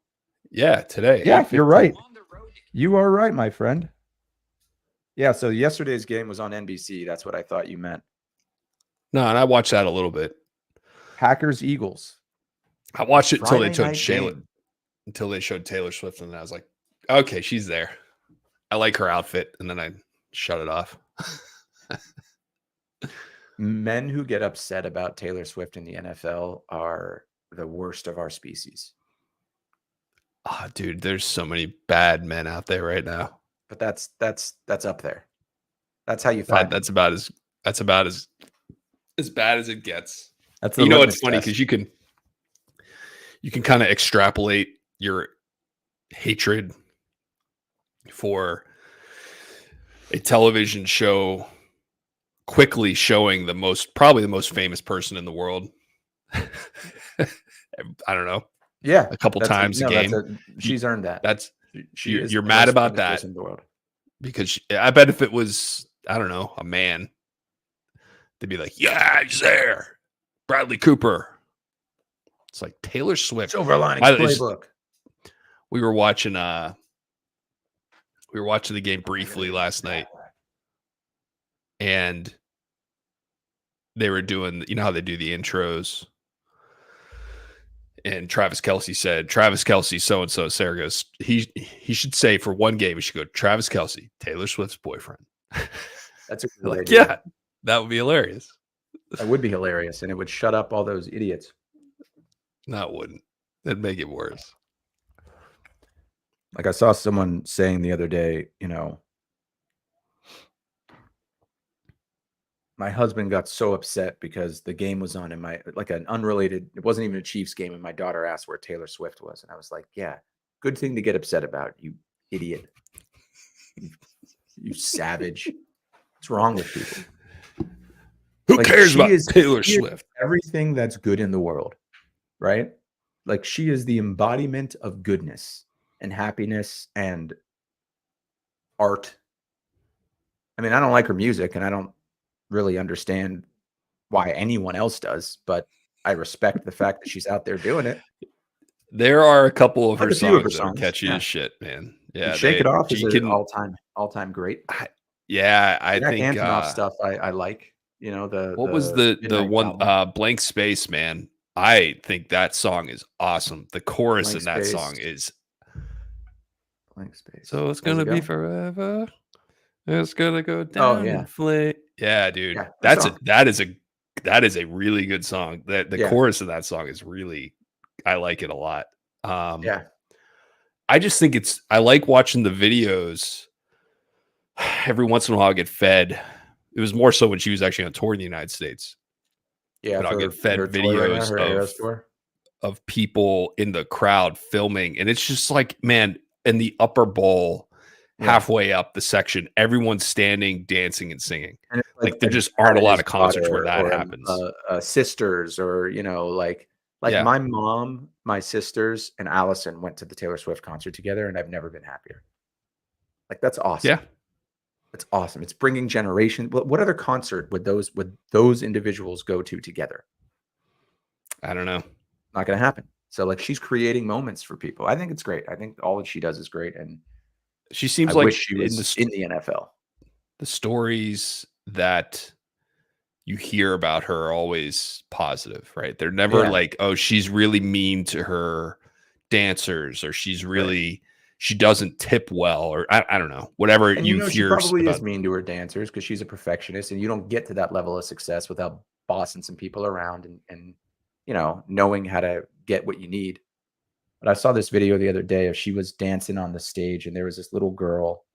Yeah, today. Yeah, you're 8:15. right. You are right, my friend. Yeah, so yesterday's game was on NBC. That's what I thought you meant. No, and I watched that a little bit. Packers Eagles. I watched it Friday night game. until they showed Taylor Swift, and I was like, okay, she's there. I like her outfit, and then I shut it off. Men who get upset about Taylor Swift in the NFL are the worst of our species. Oh, dude, there's so many bad men out there right now. But that's up there. That's how you find That's about as bad as it gets. That's You know, it's funny because you can kind of extrapolate your hatred for a television show quickly showing probably the most famous person in the world. I don't know. Yeah, a couple times a game. She's earned that. You're mad about that in the world. Because I bet if it was, I don't know, a man, they'd be like, yeah, he's there. Bradley Cooper. It's like Taylor Swift. Silver Linings Playbook. We were watching the game briefly last night, and they were doing, you know how they do the intros, and Travis Kelce said, Travis Kelce, so-and-so. Sarah goes, he should say for one game, he should go, Travis Kelce, Taylor Swift's boyfriend. That's a good like, idea. yeah, that would be hilarious. That would be hilarious, and it would shut up all those idiots. No, it wouldn't. That'd make it worse. Like I saw someone saying the other day, you know, my husband got so upset because the game was on in it wasn't even a Chiefs game, and my daughter asked where Taylor Swift was, and I was like, yeah, good thing to get upset about, you idiot. You savage. What's wrong with people? Who cares about Taylor Swift? Everything that's good in the world, right? Like, she is the embodiment of goodness and happiness and art. I mean, I don't like her music, and I don't really understand why anyone else does, but I respect the fact that she's out there doing it. There are a couple of her songs that are catchy as shit, man. Yeah, Shake It Off is an all-time great. I think Antonoff stuff I like. You know, was the one Blank Space, man. I think that song is awesome. The chorus in that song is Blank Space. So it's gonna be forever. It's gonna go down in flame. Yeah, dude. Yeah, that is a really good song. The chorus of that song is really, I like it a lot. Yeah. I just think I like watching the videos. Every once in a while I'll get fed. It was more so when she was actually on tour in the United States. Yeah, but I'll get fed videos of people in the crowd filming, and it's just like, man, in the upper bowl, halfway up the section, everyone's standing, dancing, and singing. And like there just aren't a lot of concerts where that happens. Sisters, or you know, like my mom, my sisters, and Allison went to the Taylor Swift concert together, and I've never been happier. Like, that's awesome. Yeah, It's awesome. It's bringing generation. What other concert would those individuals go to together? I don't know. Not going to happen. So like she's creating moments for people. I think it's great. I think all that she does is great, and She I seems wish like she was in the NFL. the stories that you hear about her are always positive, right? They're never Yeah, like, oh, she's really mean to her dancers, or she's right. really she doesn't tip well, or I don't know, whatever And you you know, she hear probably is about. mean to her dancers because she's a perfectionist, and you don't get to that level of success without bossing some people around and knowing how to get what you need. But I saw this video the other day of she was dancing on the stage, and there was this little girl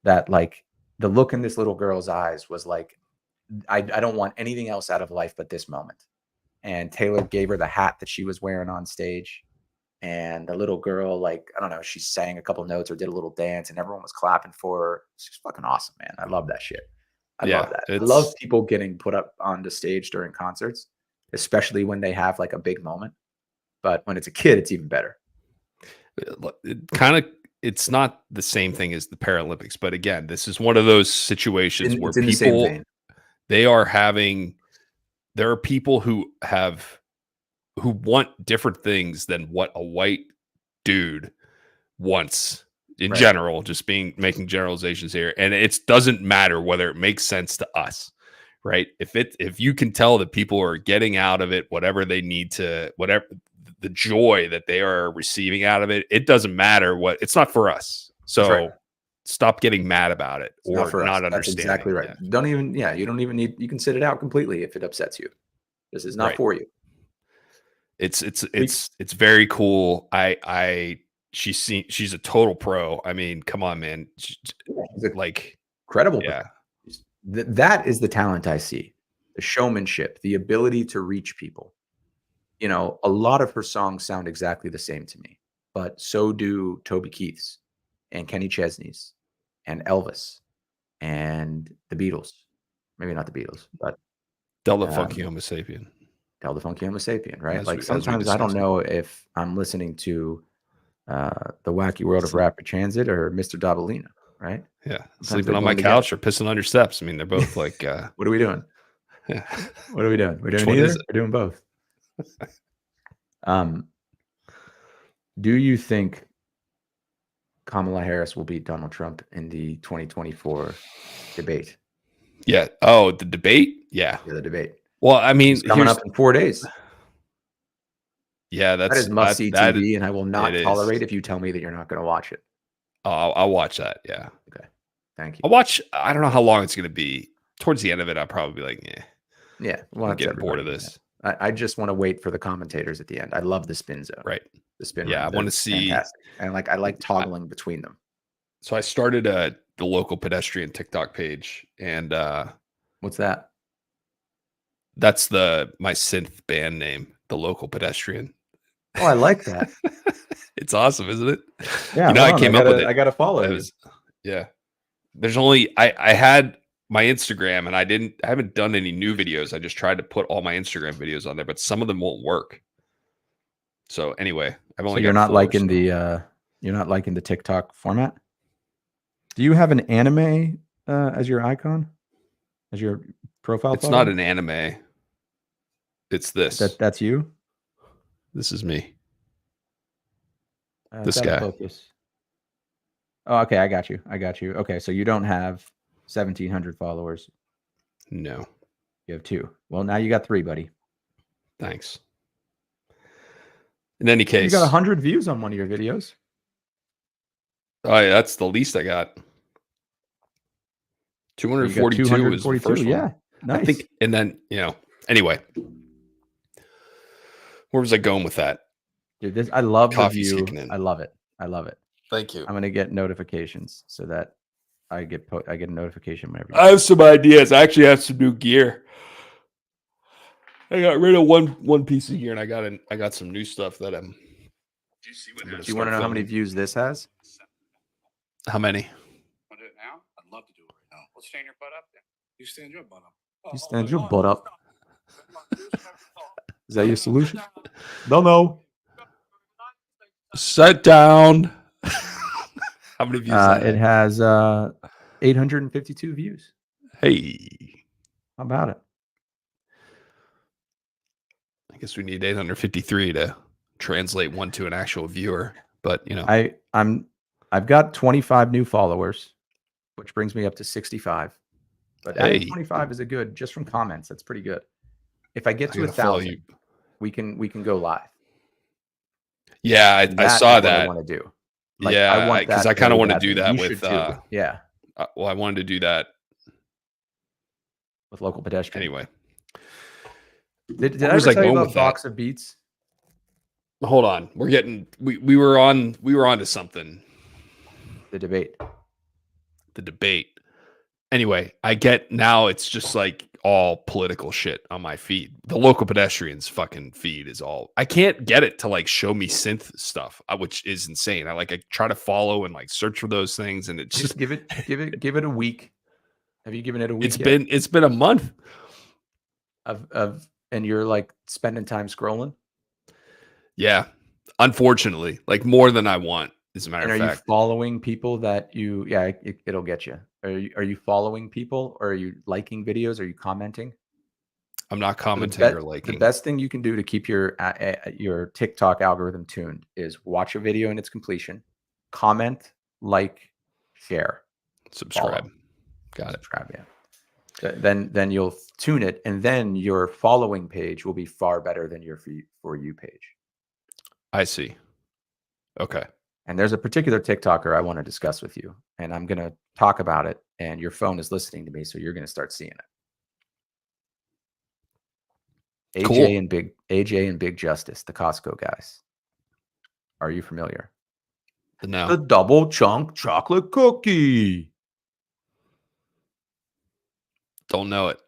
that like the look in this little girl's eyes was like, I don't want anything else out of life but this moment. And Taylor gave her the hat that she was wearing on stage. And the little girl, like, I don't know, she sang a couple notes or did a little dance, and everyone was clapping for her. She's fucking awesome, man. I love that shit. I love Yeah, that. I love it's people getting put up on the stage during concerts, especially when they have like a big moment. But when it's a kid, it's even better. kind of it's not the same thing as the Paralympics, but again, this is one of those situations where It's in the same people vein. they are having there are people who want different things than what a white dude wants in Right. general, just making generalizations here. And it doesn't matter whether it makes sense to us, right? If you can tell that people are getting out of it whatever they need to, whatever the joy that they are receiving out of it, it doesn't matter what it's not for us. That's right. So stop getting mad about it It's not or for us. not That's understanding. exactly right. Yeah. You don't even need, you can sit it out completely if it upsets you. This is not Right. for you. It's very cool. She's a total pro. I mean, come on, man. She's a Like, credible. yeah, That is the talent I see. The showmanship, the ability to reach people. A lot of her songs sound exactly the same to me, but so do Toby Keith's and Kenny Chesney's and Elvis and the Beatles. Maybe not the Beatles, but Delta Funky um, Homo Sapien, Del the Funky Homo Sapien, right? Like as we sometimes I don't discussed. know if I'm listening to the Wacky World of Rapid Transit or Mr. Dabalina, right? Yeah, Sometimes sleeping they're on my going together. couch or pissing on your steps. I mean, they're both like, What are we doing? yeah. What are we doing? We're Which doing one either. is it? We're doing both. Do you think Kamala Harris will beat Donald Trump in the 2024 debate? Yeah. Oh, the debate. Yeah. The debate. Well, I mean, It's coming up in 4 days. yeah, That is that must-see that TV, and I will not it is. tolerate if you tell me that you're not going to watch it. I'll watch that. Yeah. Okay. Thank you. I'll watch. I don't know how long it's going to be. Towards the end of it, I'll probably be like, yeah, Yeah. Well, I'm that's getting bored of everybody. this. I just want to wait for the commentators at the end. I love the spin zone. Right. The spin Yeah, room. I want They're to see. fantastic. And I like toggling between them. So I started the local pedestrian TikTok page, and What's that? that's my synth band name, the local pedestrian. Oh, I like that. It's awesome, isn't it? Yeah. I came up with it. I gotta follow It you. was, yeah. There's only I had my Instagram, and I haven't done any new videos. I just tried to put all my Instagram videos on there, but some of them won't work. So anyway, I've only So you're got not 4, liking so. you're not liking the TikTok format? Do you have an anime as your icon? As your profile It's photo? not an anime. It's this. That's you? This is me. It's This out of guy. focus. Oh, okay, I got you. Okay, so you don't have 1,700 followers. No. You have 2. Well, now you got 3, buddy. Thanks. In any case, You got 100 views on one of your videos. oh yeah, that's the least I got. 242 is the first one. Yeah, nice. I think, and then anyway, where was I going with that? Dude, I love Coffee's the view. kicking in. I love it. Thank you. I'm gonna get notifications so that I get a notification whenever. I have some ideas. I actually have some new gear. I got rid of one piece of gear, and I got some new stuff that I'm. Do you want to know how many views this has? How many? Want to do it now? I'd love to do it right now. Well, stand your butt up then. You stand your butt up. You stand your butt up. Is that your solution? No. Sit down. How many views? It has 852 views. Hey, How about it? I guess we need 853 to translate one to an actual viewer. But you know, I've got 25 new followers, which brings me up to 65. But I think hey, 25 is a good, just from comments. That's pretty good. If I get I to gotta follow 1,000, you. we can go live. Yeah, And I that saw is what I that. want to do. Like, I Yeah, want because that I kind of very want to do badly. that You with. should too. Yeah, Well, I wanted to do that with local pedestrian. anyway. Did Where I was ever I tell you going about with that? Box of Beats? Hold on, we're getting we were on to something. The debate. The debate. Anyway, I get now it's just like all political shit on my feed. The local pedestrians fucking feed is all. I can't get it to like show me synth stuff, which is insane. I try to follow and like search for those things, and it's Just just give it a week. Have you given it a week yet? it's been a month of and you're like spending time scrolling? Yeah, unfortunately, like more than I want. As a matter And of are you fact, following people that you? Yeah, it'll get you. Are you following people, or are you liking videos? Are you commenting? I'm not So commenting or the liking. best thing you can do to keep your TikTok algorithm tuned is watch a video in its completion, comment, like, share, Subscribe. follow, Got it. subscribe. Yeah. Then you'll tune it, and then your following page will be far better than your For You page. I see. Okay. And there's a particular TikToker I want to discuss with you, and I'm going to talk about it, and your phone is listening to me, so you're going to start seeing it. Cool. AJ and Big Justice, the Costco guys. Are you familiar? No. The double chunk chocolate cookie. Don't know it.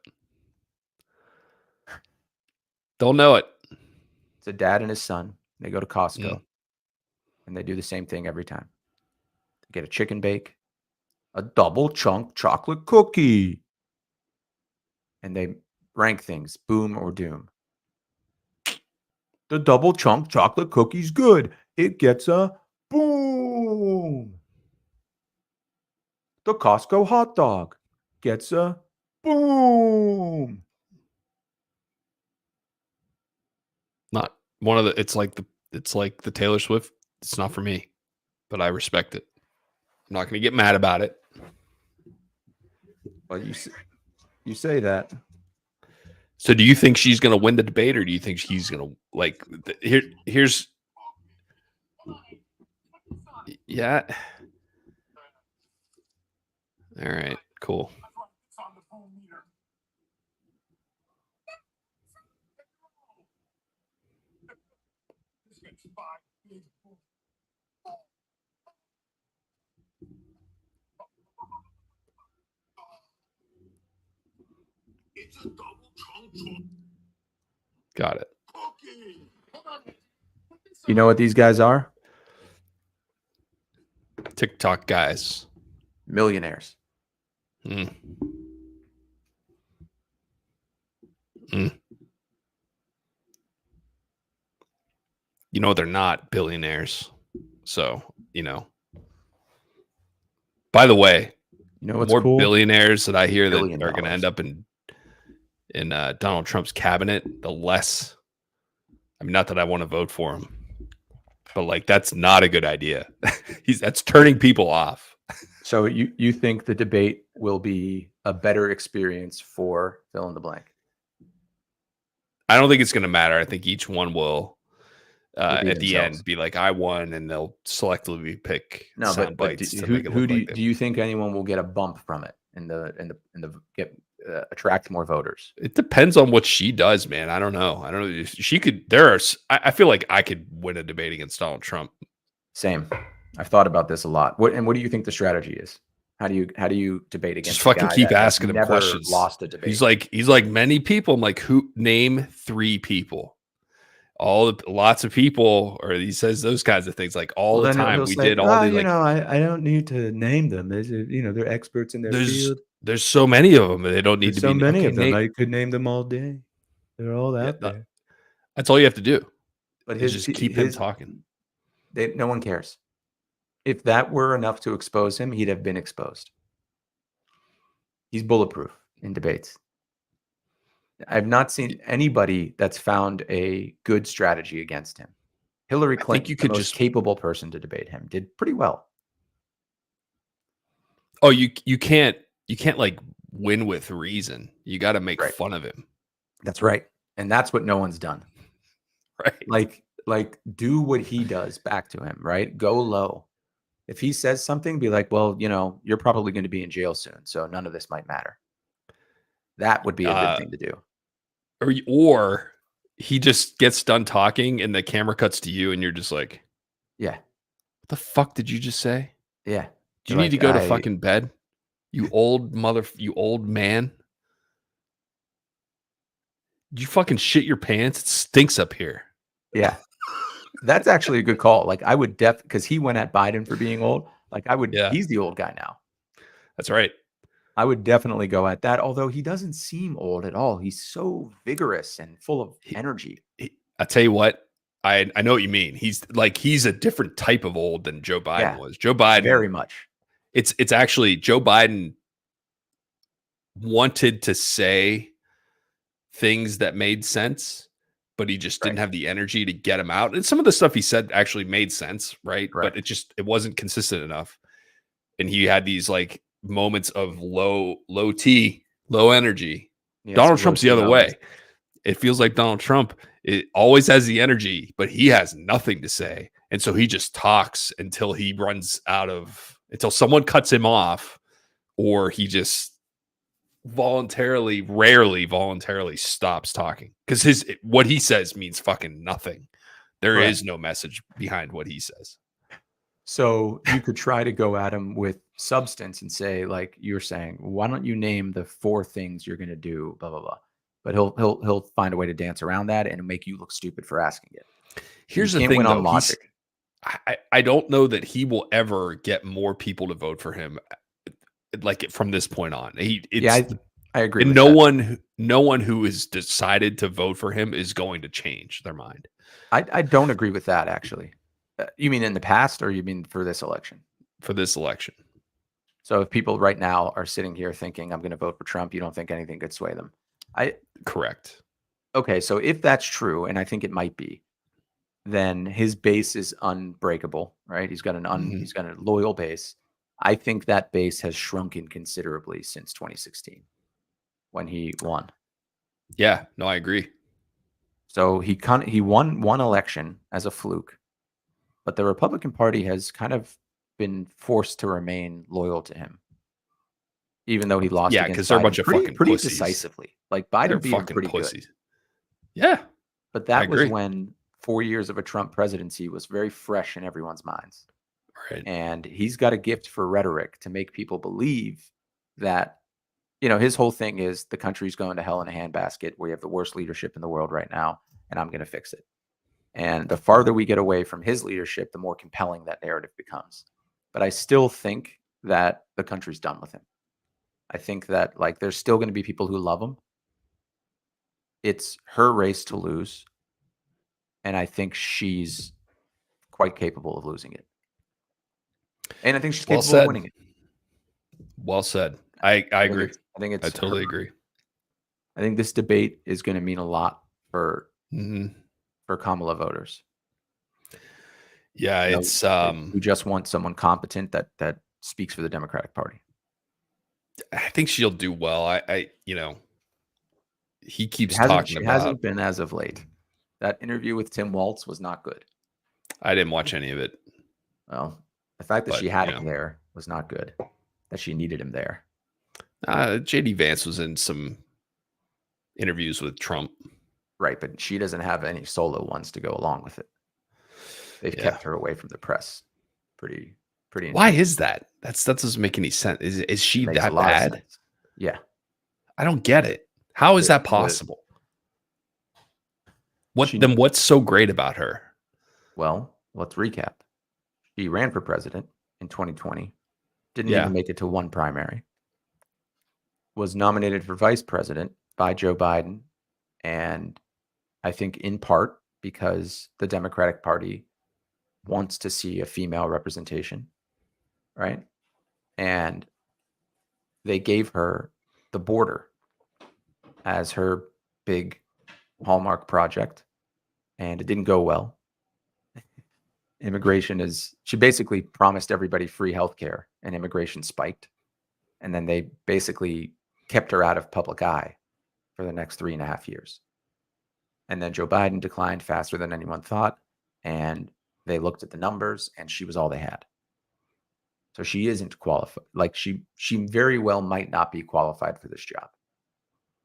Don't know it. It's a dad and his son. They go to Costco, and they do the same thing every time. They get a chicken bake, a double chunk chocolate cookie, and they rank things, boom or doom. The double chunk chocolate cookie's good. It gets a boom. The Costco hot dog gets a boom. Not one of the. It's like the Taylor Swift. It's not for me, but I respect it. I'm not going to get mad about it. Well, you say that. So, do you think she's going to win the debate, or do you think she's going to like? Here's. Yeah. All right. Cool. Got it. You know what these guys are? TikTok guys. Millionaires. Mm. You know, they're not billionaires. So, you know. By the way, You know what's more cool? billionaires that I hear that $1 are going to end up in Donald Trump's cabinet, the less. I mean, not that I want to vote for him, but like that's not a good idea. That's turning people off. So you think the debate will be a better experience for fill in the blank? I don't think it's going to matter. I think each one will at the themselves. end be like, I won, and they'll selectively pick No, sound but bites to who make it look do like do you think anyone will get a bump from it in the get attract more voters? It depends on what she does, man. I don't know. I don't know. She could. I feel like I could win a debate against Donald Trump. Same. I've thought about this a lot. What do you think the strategy is? How do you debate against Just fucking a guy keep that has asking him never questions. lost a debate? He's like many people. I'm like, who? Name 3 people. Lots of people, or he says those kinds of things like all the time. We did all the like. I don't need to name them. They're experts in their field. There's so many of them. They don't need There's to so be many okay, of them. Nate, I could name them all day. They're all out there. That's all you have to do. But Is just keep him talking. No one cares. If that were enough to expose him, he'd have been exposed. He's bulletproof in debates. I've not seen anybody that's found a good strategy against him. Hillary I think Clinton, you the could most just capable person to debate him, did pretty well. oh, you can't like win with reason. You got to make Right. fun of him, That's right. And that's what no one's done. right? Like do what he does back to him, right? Go low. If he says something, be like, well, you're probably going to be in jail soon, so none of this might matter. That would be a good thing to do. Or he just gets done talking and the camera cuts to you and you're just like, Yeah. what the fuck did you just say? Yeah. Do you need to go to fucking bed? You old man. Did you fucking shit your pants? It stinks up here. Yeah. That's actually a good call. Like I would because he went at Biden for being old. Like Yeah. he's the old guy now. That's right. I would definitely go at that. Although he doesn't seem old at all. He's so vigorous and full of energy. I tell you what, I know what you mean. He's a different type of old than Joe Biden was. Joe Biden, very much. It's actually Joe Biden wanted to say things that made sense, but he just didn't have the energy to get them out. And some of the stuff he said actually made sense, right? But it wasn't consistent enough. And he had these like moments of low energy. Donald Trump's the other way. It feels like Donald Trump always has the energy, but he has nothing to say. And so he just talks until he runs out until someone cuts him off, or he just rarely voluntarily stops talking, because what he says means fucking nothing. There is no message behind what he says. So you could try to go at him with substance and say, like you're saying, why don't you name the 4 things you're going to do, blah, blah, blah. But he'll find a way to dance around that and make you look stupid for asking it. Here's the thing, though. I don't know that he will ever get more people to vote for him, like from this point on. I agree. And no one who is decided to vote for him is going to change their mind. I don't agree with that, actually. You mean in the past, or you mean for this election? For this election. So if people right now are sitting here thinking, I'm going to vote for Trump, you don't think anything could sway them? Correct. Okay, so if that's true, and I think it might be, then his base is unbreakable, right? He's got he's got a loyal base. I think that base has shrunken considerably since 2016 when he won. Yeah, no, I agree. So he won one election as a fluke, but the Republican Party has kind of been forced to remain loyal to him, even though he lost. Yeah, because they're a bunch of fucking pretty pussies. Decisively. Like Biden beat him pretty pussies. Good. Yeah, but that was when 4 years of a Trump presidency was very fresh in everyone's minds. Right. And he's got a gift for rhetoric to make people believe that, his whole thing is the country's going to hell in a handbasket. We have the worst leadership in the world right now, and I'm going to fix it. And the farther we get away from his leadership, the more compelling that narrative becomes. But I still think that the country's done with him. I think that there's still going to be people who love him. It's her race to lose. And I think she's quite capable of losing it. And I think she's capable of winning it. Well said. I agree. I totally agree. I think this debate is going to mean a lot for Kamala voters. Yeah, it's who just want someone competent that speaks for the Democratic Party. I think she'll do well. He keeps talking about. She hasn't been as of late. That interview with Tim Walz was not good. I didn't watch any of it. Well, the fact that she had him there was not good. That she needed him there. JD Vance was in some interviews with Trump. Right, but she doesn't have any solo ones to go along with it. They've kept her away from the press. Pretty. Why is that? That doesn't make any sense. Is she that bad? Yeah. I don't get it. How is that possible? What's so great about her? Well, let's recap. She ran for president in 2020. Didn't even make it to one primary. Was nominated for vice president by Joe Biden. And I think in part because the Democratic Party wants to see a female representation, right? And they gave her the border as her big hallmark project, and it didn't go well. She basically promised everybody free healthcare, and immigration spiked. And then they basically kept her out of public eye for the next 3.5 years. And then Joe Biden declined faster than anyone thought. And they looked at the numbers, and she was all they had. So she isn't qualified. Like she very well might not be qualified for this job.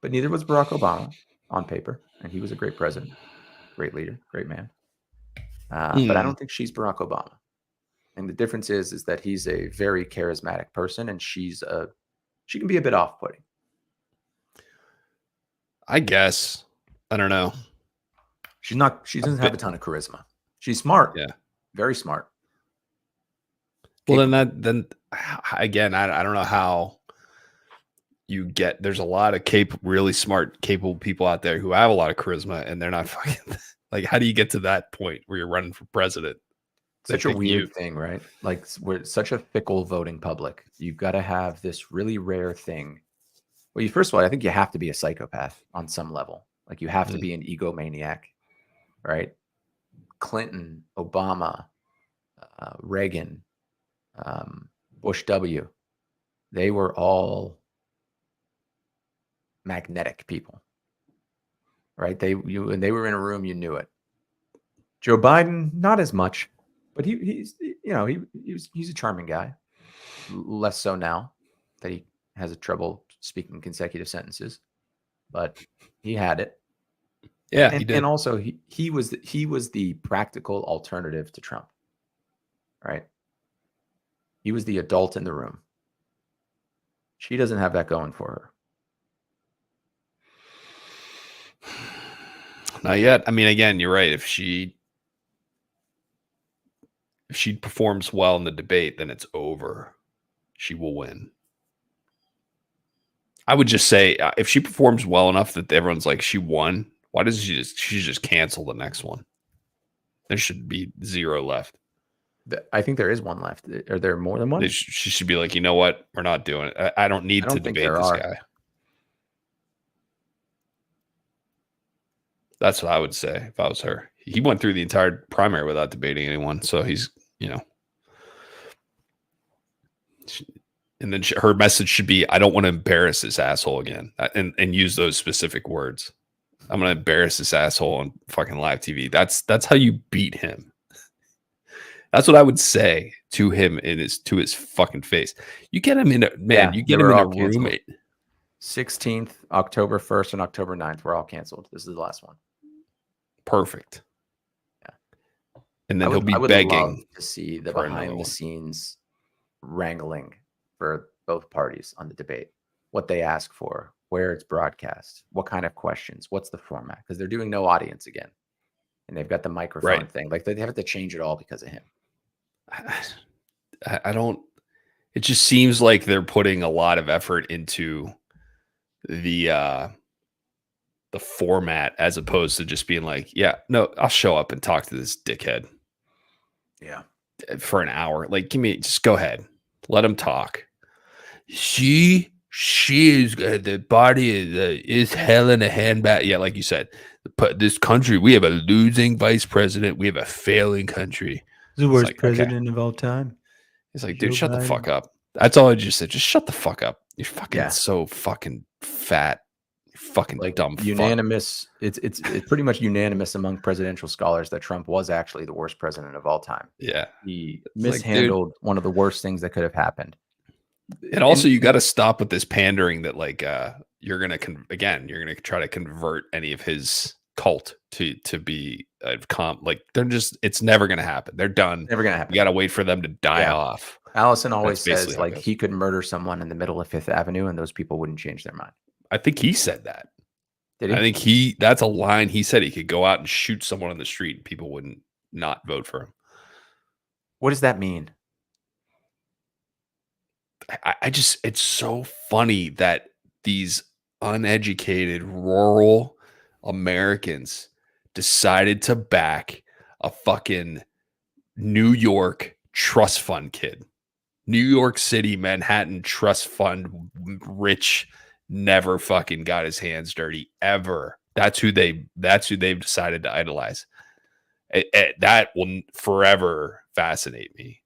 But neither was Barack Obama on paper. And he was a great president, great leader, great man. But I don't think she's Barack Obama. And the difference is that he's a very charismatic person, and she can be a bit off-putting. I guess. I don't know. She doesn't have a ton of charisma. She's smart. Yeah. Very smart. Well, then again, I don't know how you get. There's a lot of really smart, capable people out there who have a lot of charisma, and they're not fucking like. How do you get to that point where you're running for president? Such a weird thing, right? Like we're such a fickle voting public. You've got to have this really rare thing. Well, first of all, I think you have to be a psychopath on some level. Like you have to be an egomaniac, right? Clinton, Obama, Reagan, Bush W. They were all magnetic people, right? When they were in a room, you knew it. Joe Biden, not as much, but he's a charming guy. Less so now that he has trouble speaking consecutive sentences, but he had it. Yeah, he did. And also he was the practical alternative to Trump, right? He was the adult in the room. She doesn't have that going for her. Not yet. I mean, again, you're right. If she performs well in the debate, then it's over. She will win. I would just say if she performs well enough that everyone's like she won, why doesn't she just cancel the next one? There should be 0 left. I think there is one left. Are there more than one? She should be like, you know what? We're not doing it. I don't need to debate this guy. That's what I would say if I was her. He went through the entire primary without debating anyone. So he's, and then her message should be, I don't want to embarrass this asshole again, and use those specific words. I'm going to embarrass this asshole on fucking live TV. That's how you beat him. That's what I would say to him to his fucking face. You get him in you get him in a room. 16th, October 1st, and October 9th were all canceled. This is the last one. Perfect. Yeah. And then he'll be begging to see the behind the scenes wrangling for both parties on the debate. What they ask for, where it's broadcast, what kind of questions, what's the format? Because they're doing no audience again. And they've got the microphone thing. Like they have to change it all because of him. I don't. It just seems like they're putting a lot of effort into the format as opposed to just being like, yeah, no, I'll show up and talk to this dickhead. Yeah, for an hour. Like, just go ahead, let him talk. She is the body is hell in a handbag. Yeah, like you said, this country, we have a losing vice president. We have a failing country. The worst president of all time. He's like, dude, shut the fuck up. That's all I just said. Just shut the fuck up. You're fucking so fucking fat. You're fucking like dumb. Unanimous. Fuck. It's pretty much unanimous among presidential scholars that Trump was actually the worst president of all time. Yeah, he mishandled one of the worst things that could have happened. And also, you got to stop with this pandering that you're gonna try to convert any of his cult to be it's never gonna happen. They're done. Never gonna happen. You got to wait for them to die off. Allison always says he could murder someone in the middle of Fifth Avenue and those people wouldn't change their mind. I think he said that. Did he? I think that's a line he said. He could go out and shoot someone on the street and people wouldn't not vote for him. What does that mean? It's so funny that these uneducated rural Americans decided to back a fucking New York trust fund kid. New York City, Manhattan trust fund, rich never fucking got his hands dirty ever. That's who they've decided to idolize. That will forever fascinate me.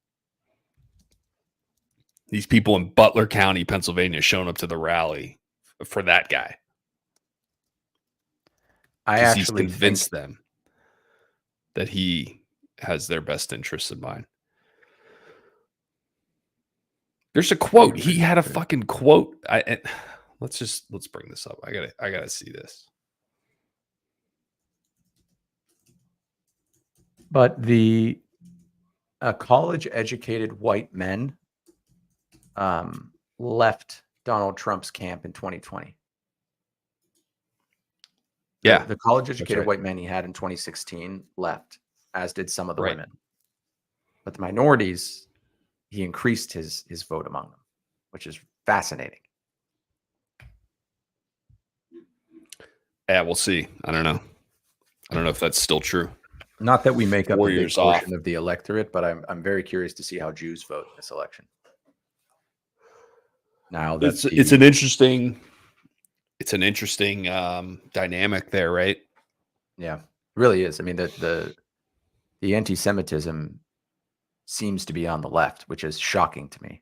These people in Butler County, Pennsylvania, showing up to the rally for that guy. I Because he's actually convinced think them that he has their best interests in mind. There's a quote. He had a fucking quote. Let's bring this up. I gotta see this. But the college-educated white men left Donald Trump's camp in 2020. Yeah, The college-educated right. white men he had in 2016 left, as did some of the Right. women. But the minorities, he increased his vote among them, which is fascinating. Yeah, we'll see. I don't know if that's still true. Not that we make up a 4 big years portion off. of the electorate, but I'm very curious to see how Jews vote in this election. Now that's It's an interesting dynamic there, right? yeah, really is. I mean, the anti-Semitism seems to be on the left, which is shocking to me.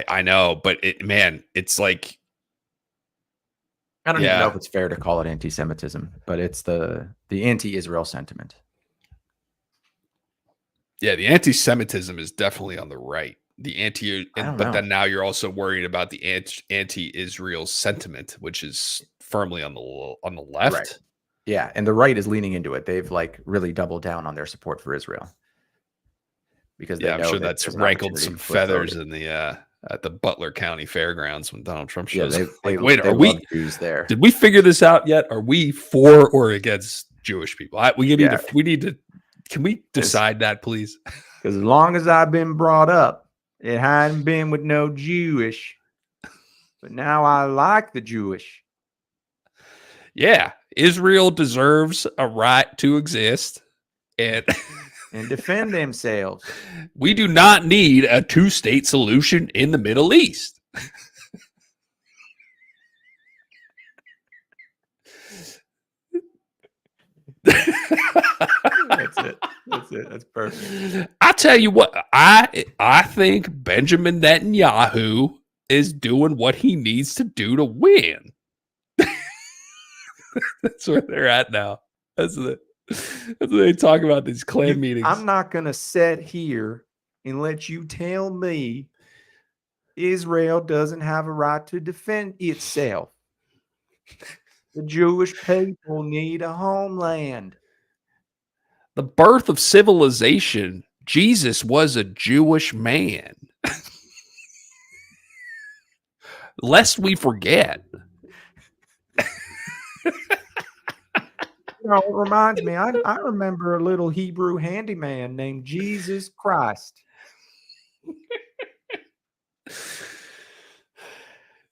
I know, but it's like, I don't even know if it's fair to call it anti-Semitism, but it's the anti-Israel sentiment. Yeah, the anti-Semitism is definitely on the right. But then now you're also worried about the anti-Israel sentiment, which is firmly on the left. Right. Yeah, and the right is leaning into it. They've like really doubled down on their support for Israel because they know I'm sure that that's there's an rankled opportunity some to flip feathers vote. in the at the Butler County Fairgrounds when Donald Trump Yeah, shows up. they Wait, are love Jews there? Did we figure this out yet? Are we for or against Jewish people? We need to. Can we decide that, please? Because as long as I've been brought up, it hadn't been with no Jewish, but now I like the Jewish. Yeah, Israel deserves a right to exist and defend themselves. We do not need a two-state solution in the Middle East. That's it. That's perfect. I tell you what, I think Benjamin Netanyahu is doing what he needs to do to win. That's where they're at now. That's what they talk about these Klan meetings. I'm not going to sit here and let you tell me Israel doesn't have a right to defend itself. The Jewish people need a homeland. The birth of civilization, Jesus was a Jewish man. Lest we forget. You know, it reminds me, I remember a little Hebrew handyman named Jesus Christ.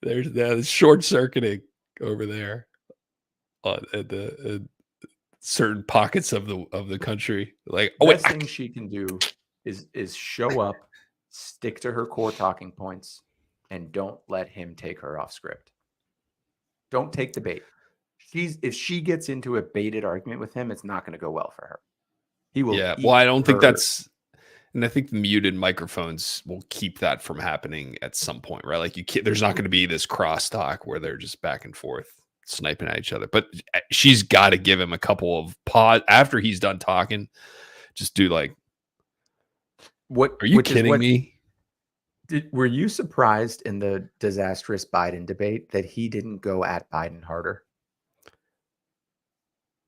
There's short circuiting over there at the certain pockets of the country. Like, The best thing she can do is show up, stick to her core talking points, and don't let him take her off script. Don't take the bait. If she gets into a baited argument with him, it's not going to go well for her. He will. Yeah. Well, I don't think that's, and I think the muted microphones will keep that from happening at some point, right? Like there's not going to be this crosstalk where they're just back and forth sniping at each other. But she's got to give him a couple of pause after he's done talking. Just do like, what? Are you kidding me? Were you surprised in the disastrous Biden debate that he didn't go at Biden harder?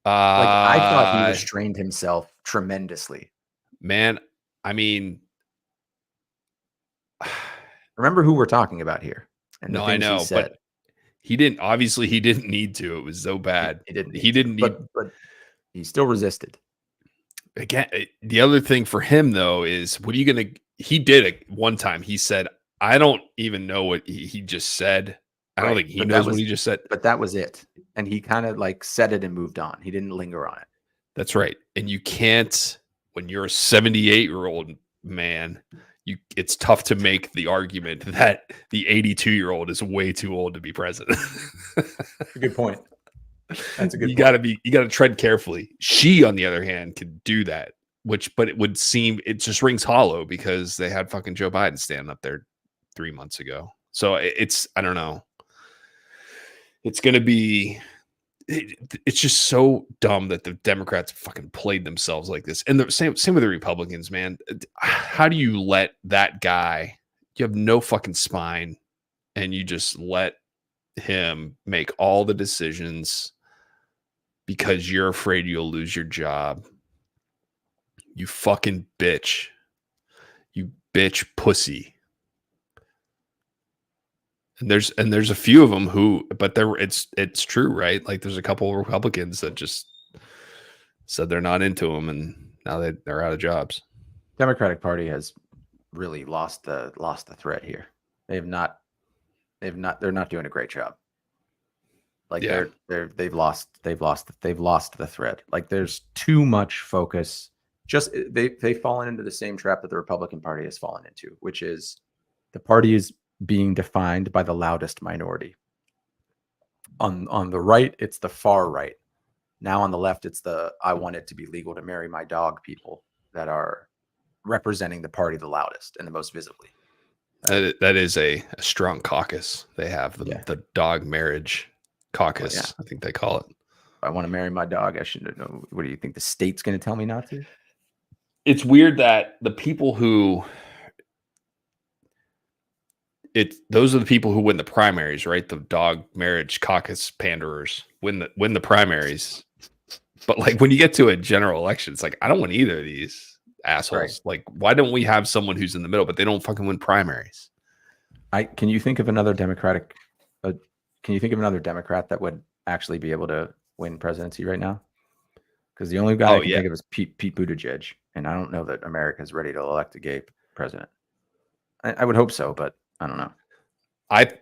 Like, I thought he restrained himself tremendously. Man, I mean, remember who we're talking about here. And no, I know, but he didn't need to. It was so bad. He didn't need, but he still resisted. Again, the other thing for him though is he did it one time. He said, I don't even know what he just said. I don't think he knows what he just said. But that was it. And he kind of like said it and moved on. He didn't linger on it. That's right. And you can't, when you're a 78-year-old man, it's tough to make the argument that the 82-year-old is way too old to be president. a good point. That's a good You point. got to tread carefully. She, on the other hand, can do that, but it would seem it just rings hollow because they had fucking Joe Biden standing up there 3 months ago. So it's, I don't know. It's going to be, it's just so dumb that the Democrats fucking played themselves like this. And the same with the Republicans, man. How do you let that guy, you have no fucking spine, and you just let him make all the decisions because you're afraid you'll lose your job? You fucking bitch. You bitch pussy. And there's a few of them who, but it's true, right? Like there's a couple of Republicans that just said they're not into them, and now they're out of jobs. Democratic Party has really lost the thread here. They're not doing a great job. Like they've lost the thread. Like there's too much focus. Just they've fallen into the same trap that the Republican Party has fallen into, which is the party is being defined by the loudest minority. On the right, it's the far right. Now on the left, it's the I want it to be legal to marry my dog people that are representing the party the loudest and the most visibly. That is a strong caucus. They have the dog marriage caucus. Yeah. I think they call it. If I want to marry my dog, I shouldn't know. What do you think the state's going to tell me not to? It's weird that the people who those are the people who win the primaries, right? The dog marriage caucus panderers win the primaries. But like when you get to a general election, it's like, I don't want either of these assholes. Right. Like, why don't we have someone who's in the middle, but they don't fucking win primaries? Can you think of another Democrat that would actually be able to win presidency right now? Because the only guy I can think of is Pete Buttigieg, and I don't know that America's ready to elect a gay president. I would hope so, but I don't know. I'd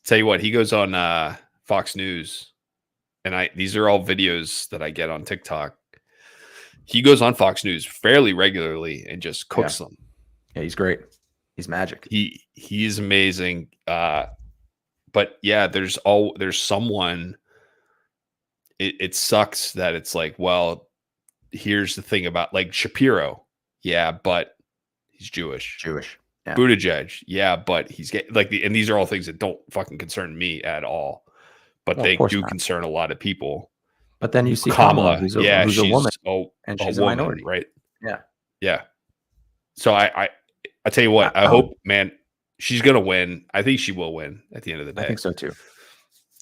tell you what, he goes on Fox News, and these are all videos that I get on TikTok. He goes on Fox News fairly regularly and just cooks them. Yeah, he's great. He's magic. He's amazing. But yeah, there's someone. It sucks that it's like, well, here's the thing about like Shapiro. Yeah, but he's Jewish. Yeah. Buttigieg. Yeah, but he's getting and these are all things that don't fucking concern me at all. But they do concern a lot of people. But then you see Kamala, who's a woman, and she's a a woman, minority, right? Yeah. So I tell you what, I hope, man, she's gonna win. I think she will win at the end of the day. I think so too.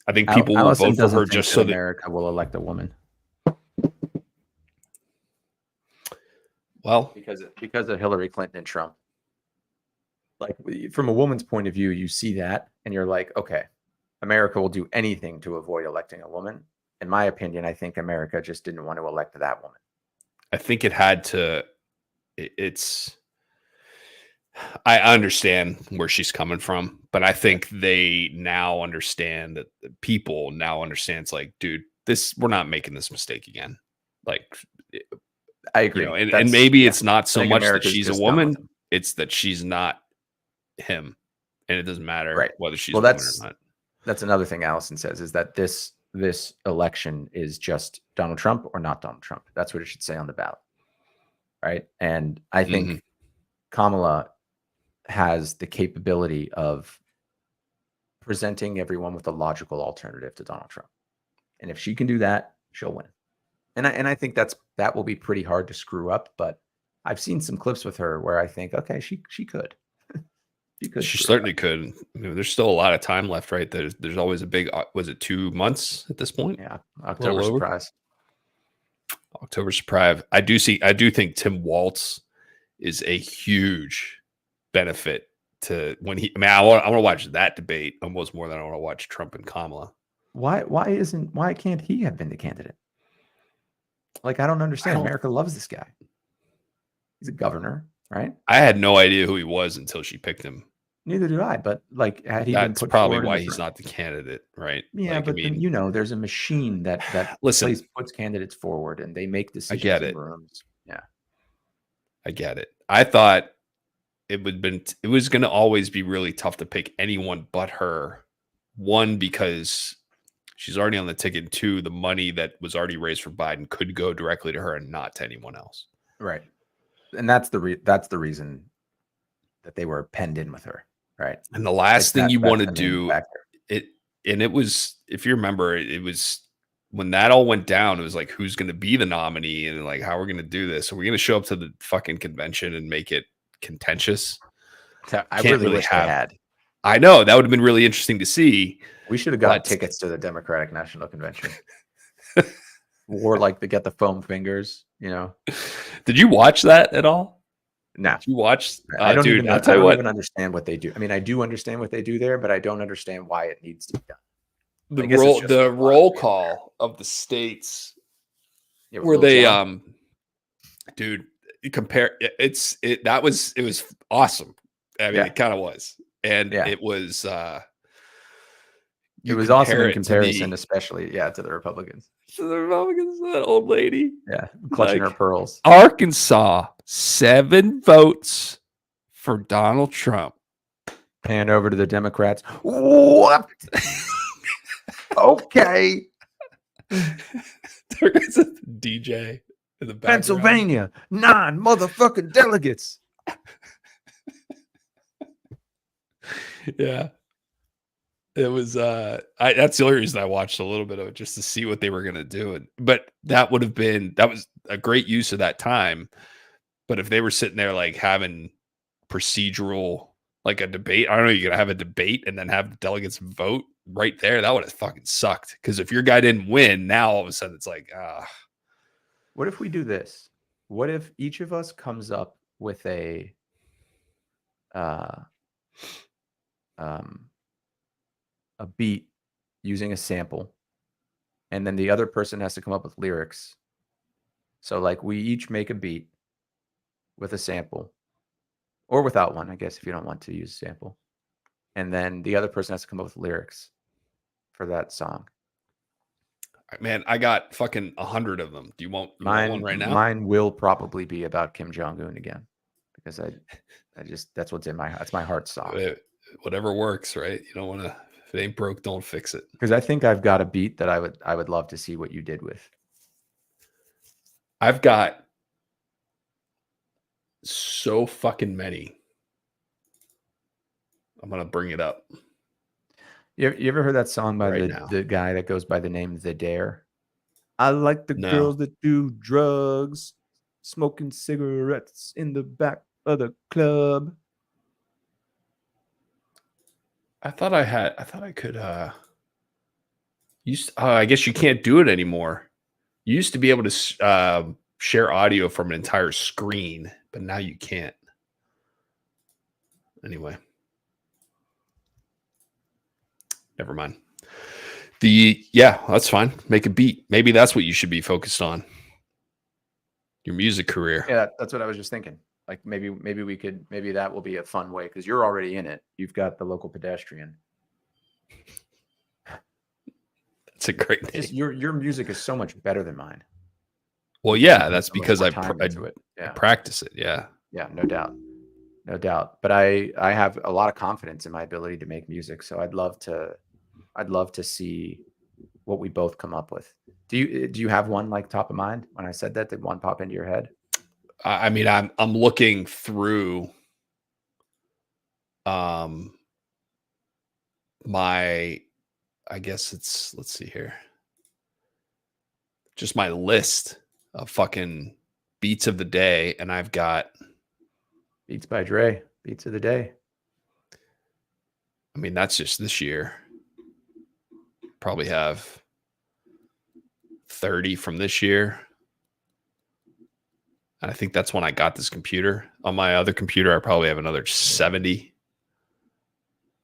I think people will vote for her just so that America will elect a woman. Well, because of Hillary Clinton and Trump. Like from a woman's point of view, you see that and you're like, okay, America will do anything to avoid electing a woman. In my opinion, I think America just didn't want to elect that woman. I think it had to. I understand where she's coming from, but I think they now understand that the people now understand. It's like, dude, we're not making this mistake again. Like, I agree. And maybe it's not so much that she's a woman; it's that she's not him, and it doesn't matter whether she's a woman or not. That's another thing Allison says is that this election is just Donald Trump or not Donald Trump. That's what it should say on the ballot, right? And I think Kamala has the capability of presenting everyone with a logical alternative to Donald Trump, and if she can do that, she'll win. And I think that will be pretty hard to screw up. But I've seen some clips with her where I think, okay, she could. She certainly could. I mean, there's still a lot of time left, right? There's always a big. Was it 2 months at this point? Yeah, October surprise. October surprise. I do think Tim Walz is a huge benefit to when he. I mean, I want to watch that debate almost more than I want to watch Trump and Kamala. Why can't he have been the candidate? Like, I don't understand. America loves this guy. He's a governor, right? I had no idea who he was until she picked him. Neither do I. But like, had he that's probably why he's not the candidate, right? Yeah, like, but then, there's a machine that puts candidates forward, and they make decisions. I get it. In rooms. Yeah, I get it. I thought it was going to always be really tough to pick anyone but her. One, because she's already on the ticket. And two, the money that was already raised for Biden could go directly to her and not to anyone else. Right. And that's the reason that they were penned in with her. Right. And the last thing you want to do factor. it was, if you remember, it was when that all went down, it was like, who's going to be the nominee and like, how we're going to do this. Are we going to show up to the fucking convention and make it contentious? I really wish they had. I know that would have been really interesting to see. We should have got tickets to the Democratic National Convention. Or like to get the foam fingers, you know. Did you watch that at all? No. Did you watch? I don't dude, even. I'll tell you I what. don't even understand what they do. I mean, I do understand what they do there, but I don't understand why it needs to be done. The roll call of the states where they dude, compare it was awesome. I mean, it kind of was. And it was it was awesome in comparison, especially to the Republicans. To the Republicans, that old lady. Yeah, clutching her pearls. Arkansas, 7 votes for Donald Trump. Pan over to the Democrats. What? Okay. There's a DJ in the background. Pennsylvania, 9 motherfucking delegates. Yeah. It was that's the only reason I watched a little bit of it, just to see what they were gonna do. But that was a great use of that time. But if they were sitting there like having procedural, like a debate, I don't know, you're gonna have a debate and then have the delegates vote right there, that would have fucking sucked. Because if your guy didn't win, now all of a sudden it's like, What if we do this? What if each of us comes up with a beat using a sample, and then the other person has to come up with lyrics. So like we each make a beat with a sample, or without one, I guess, if you don't want to use a sample. And then the other person has to come up with lyrics for that song. man, I got fucking 100 of them. Do you want one right now? Mine will probably be about Kim Jong-un again, because I just, that's what's in that's my heart song. Whatever works, right? You don't want to, if it ain't broke, don't fix it. Because I think I've got a beat that I would love to see what you did with. I've got so fucking many. I'm gonna bring it up. You ever heard that song by the guy that goes by the name The Dare? I like the girls that do drugs, smoking cigarettes in the back of the club. I thought I could I guess you can't do it anymore. You used to be able to share audio from an entire screen, but now you can't. Anyway. Never mind. That's fine. Make a beat. Maybe that's what you should be focused on. Your music career. Yeah, that's what I was just thinking. Like maybe that will be a fun way, because you're already in it. You've got the local pedestrian. That's a great name. Just your music is so much better than mine. Well, yeah, that's because I practice it. Yeah. Yeah, no doubt. But I have a lot of confidence in my ability to make music. So I'd love to see what we both come up with. Do you have one like top of mind? When I said that, did one pop into your head? I mean, I'm looking through I guess let's see here. Just my list of fucking beats of the day, and I've got Beats by Dre, beats of the day. I mean, that's just this year. Probably have 30 from this year. And I think that's when I got this computer. On my other computer, I probably have another 70.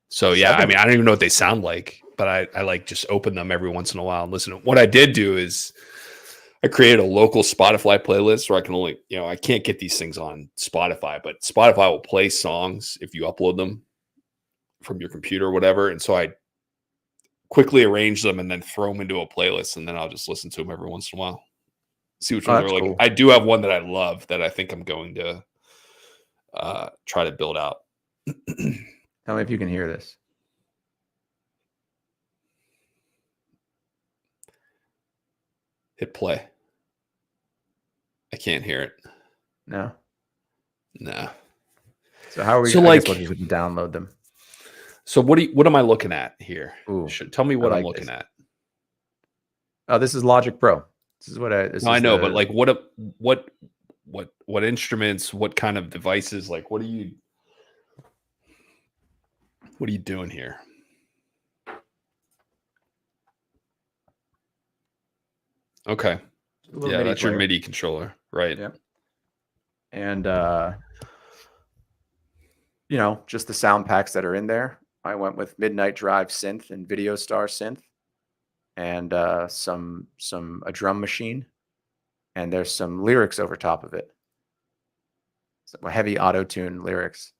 So yeah, I mean, I don't even know what they sound like, but I like just open them every once in a while and listen to them. What I did do is I created a local Spotify playlist where I can only, I can't get these things on Spotify, but Spotify will play songs if you upload them from your computer or whatever. And so I quickly arrange them and then throw them into a playlist, and then I'll just listen to them every once in a while. See which ones are like. Cool. I do have one that I love that I think I'm going to try to build out. Tell me if you can hear this. Hit play. I can't hear it. No. No. So how are we? So, I guess like- we'll just download them. So what am I looking at here? Ooh, Tell me what I'm like looking this. at. Oh, this is Logic Pro. This is what I. This No, is I know, the- but like what instruments, what kind of devices, like what are you doing here? Okay. a little Yeah, MIDI that's your player. MIDI controller, right? Yep. And just the sound packs that are in there. I went with Midnight Drive synth and Video Star synth, and a drum machine, and there's some lyrics over top of it. Some heavy auto tune lyrics.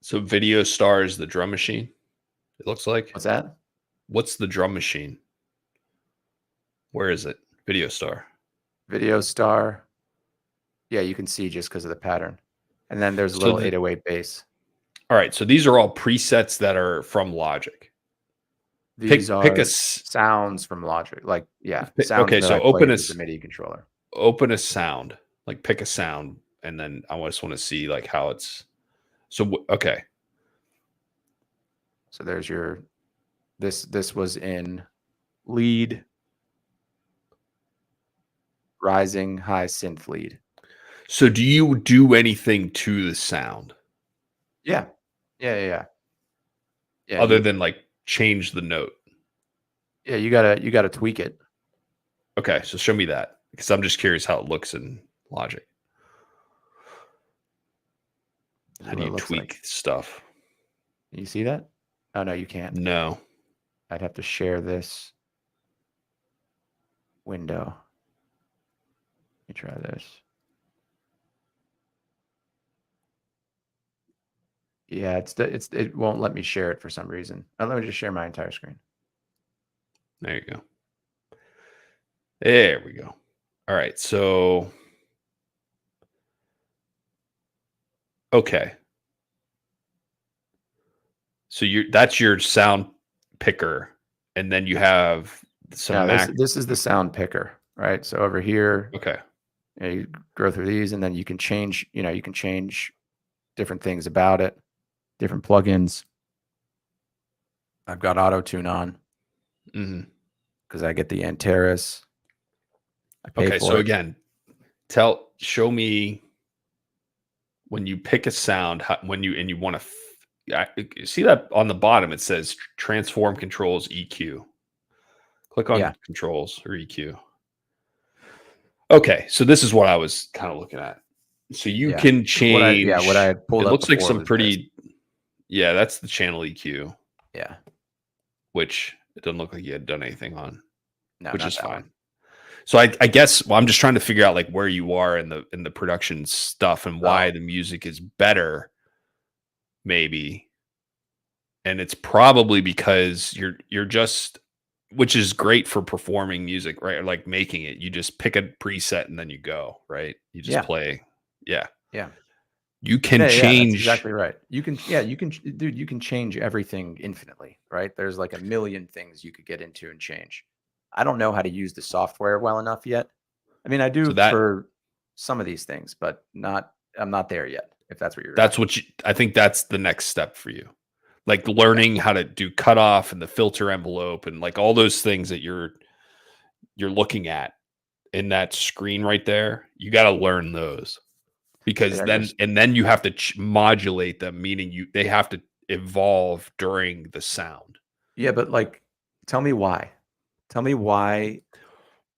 So Video Star is the drum machine. It looks like. What's that? What's the drum machine? Where is it? Video Star. Video Star. Yeah, you can see just because of the pattern. And then there's a So little the- 808 bass. All right, so these are all presets that are from Logic. These pick are a sounds from Logic. Like, yeah. Pick- Sounds okay, that so I played open with a the MIDI controller. open a sound, like pick a sound, and then I just want to see like how it's. So okay, So there's your this was in lead, rising, high synth lead. so do you do anything to the sound Yeah. Yeah. other you, than like change the note? yeah, you gotta tweak it. Okay, so show me that because I'm just curious how it looks in Logic. How do What it you looks tweak like. stuff? You see that? Oh no, you can't. No. I'd have to share this window. Let me try this. Yeah, it won't let me share it for some reason. Let me just share my entire screen. There you go. There we go. All right, so okay. So that's your sound picker, and then you have some Now Mac. this is the sound picker, right? So over here, Okay. you go through these, and then you can change. You can change different things about it, different plugins. I've got auto tune on because I get the Antares. I pay Okay. for So it. again, show me when you pick a sound, when you want to see that on the bottom, it says transform controls EQ. Click on Yeah. controls or EQ. Okay. So this is what I was kind of looking at. So you Yeah. can change. What I had pulled it up looks like before some was this. pretty. Yeah, that's the channel EQ, Yeah. which it doesn't look like you had done anything on, No, which not is that fine. one. So I guess I'm just trying to figure out like where you are in the production stuff and why the music is better, maybe. And it's probably because you're just, which is great for performing music, right? Or like making it. You just pick a preset and then you go, right? You just play. Yeah. Yeah. You can Yeah, change. that's exactly right. You can dude, you can change everything infinitely, right? There's like a million things you could get into and change. I don't know how to use the software well enough yet. I mean, I do for some of these things, but I'm not there yet, if that's what you're I think that's the next step for you. Like learning how to do cutoff and the filter envelope and like all those things that you're looking at in that screen right there. You got to learn those. Because then you have to modulate them, meaning they have to evolve during the sound. Yeah, but like, tell me why. Tell me why.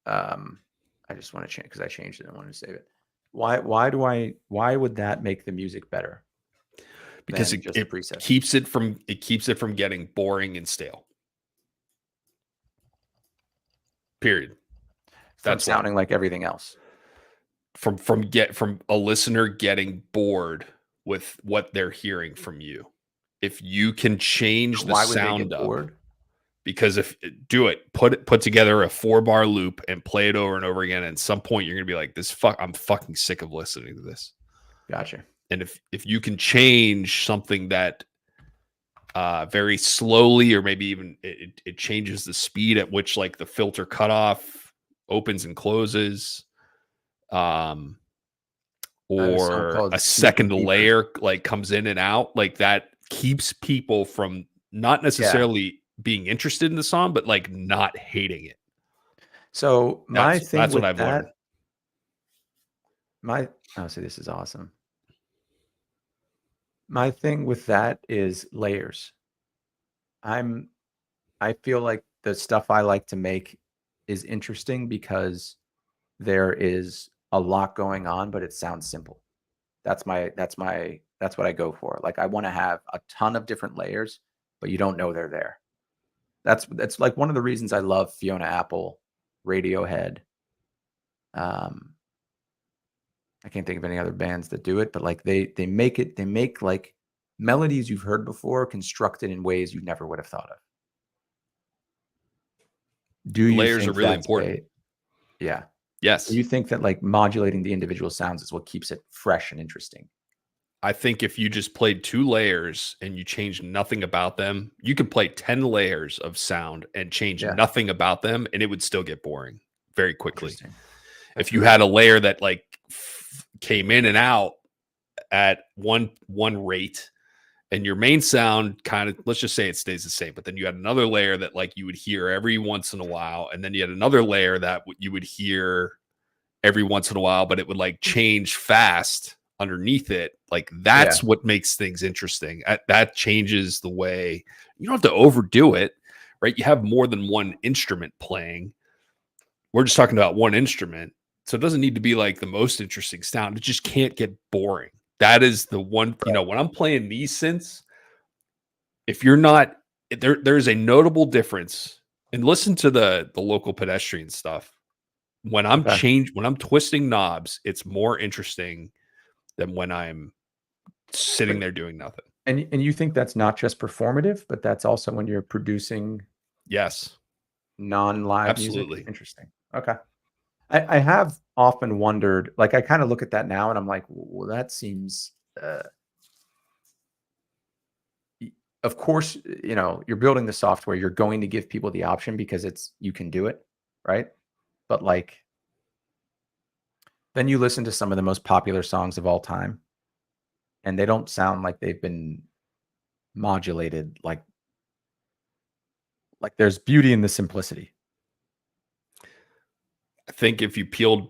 I just want to change because I changed it. I wanted to save it. Why would that make the music better? Because it keeps it from getting boring and stale. Period. That's sounding like everything else. From a listener getting bored with what they're hearing from you. If you can change the sound up. because if do it, put together a 4-bar loop and play it over and over again. And at some point you're going to be like, I'm fucking sick of listening to this. Gotcha. And if you can change something that very slowly, or maybe even it changes the speed at which like the filter cutoff opens and closes, or a second layer like comes in and out, like that keeps people from not necessarily being interested in the song, but like not hating it. So That's what I've learned. So this is awesome. My thing with that is layers. I feel like the stuff I like to make is interesting because there is a lot going on, but it sounds simple. That's what I go for. Like I want to have a ton of different layers, but you don't know they're there. That's like one of the reasons I love Fiona Apple, Radiohead. I can't think of any other bands that do it, but like they make like melodies you've heard before constructed in ways you never would have thought of. Layers are really important. Yeah. Yes. Do you think that like modulating the individual sounds is what keeps it fresh and interesting? I think if you just played 2 layers and you changed nothing about them, you could play 10 layers of sound and change nothing about them, and it would still get boring very quickly. If you had a layer that like came in and out at one rate, and your main sound kind of, let's just say it stays the same, but then you had another layer that like you would hear every once in a while, and then you had another layer that you would hear every once in a while, but it would like change fast underneath it. Like that's what makes things interesting. That changes the way. You don't have to overdo it, right? You have more than one instrument playing. We're just talking about one instrument, so it doesn't need to be like the most interesting sound. It just can't get boring. That is the one, when I'm playing these synths, if you're not there's a notable difference. And listen to the local pedestrian stuff. When I'm twisting knobs, it's more interesting than when I'm sitting there doing nothing. And you think that's not just performative, but that's also when you're producing non-live music? Interesting. Okay. I have often wondered, like I kind of look at that now and I'm like, well, that seems of course, you're building the software, you're going to give people the option because you can do it, right? But like then you listen to some of the most popular songs of all time and they don't sound like they've been modulated like there's beauty in the simplicity. I think if you peeled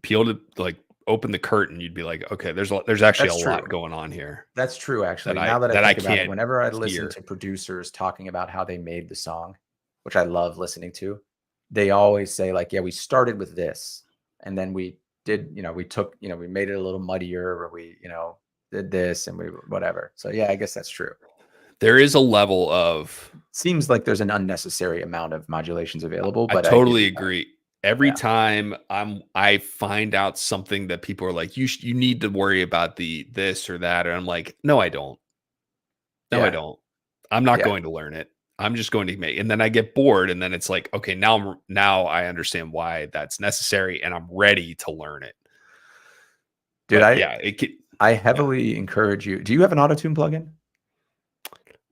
it, like open the curtain, you'd be like, okay, there's actually a lot going on here. That's true, actually. Now that I think about it, whenever I listen to producers talking about how they made the song, which I love listening to, they always say like, yeah, we started with this and then we did, we took, we made it a little muddier, or we, did this and we whatever. So yeah, I guess that's true. There is a level of, seems like there's an unnecessary amount of modulations available, but I totally agree. Every time I find out something that people are like, you need to worry about this or that, and I'm like, no, I don't. No, I don't. I'm not going to learn it. I'm just going to make, and then I get bored, and then it's like, okay, now I understand why that's necessary, and I'm ready to learn it. Dude, I heavily encourage you. Do you have an auto-tune plugin?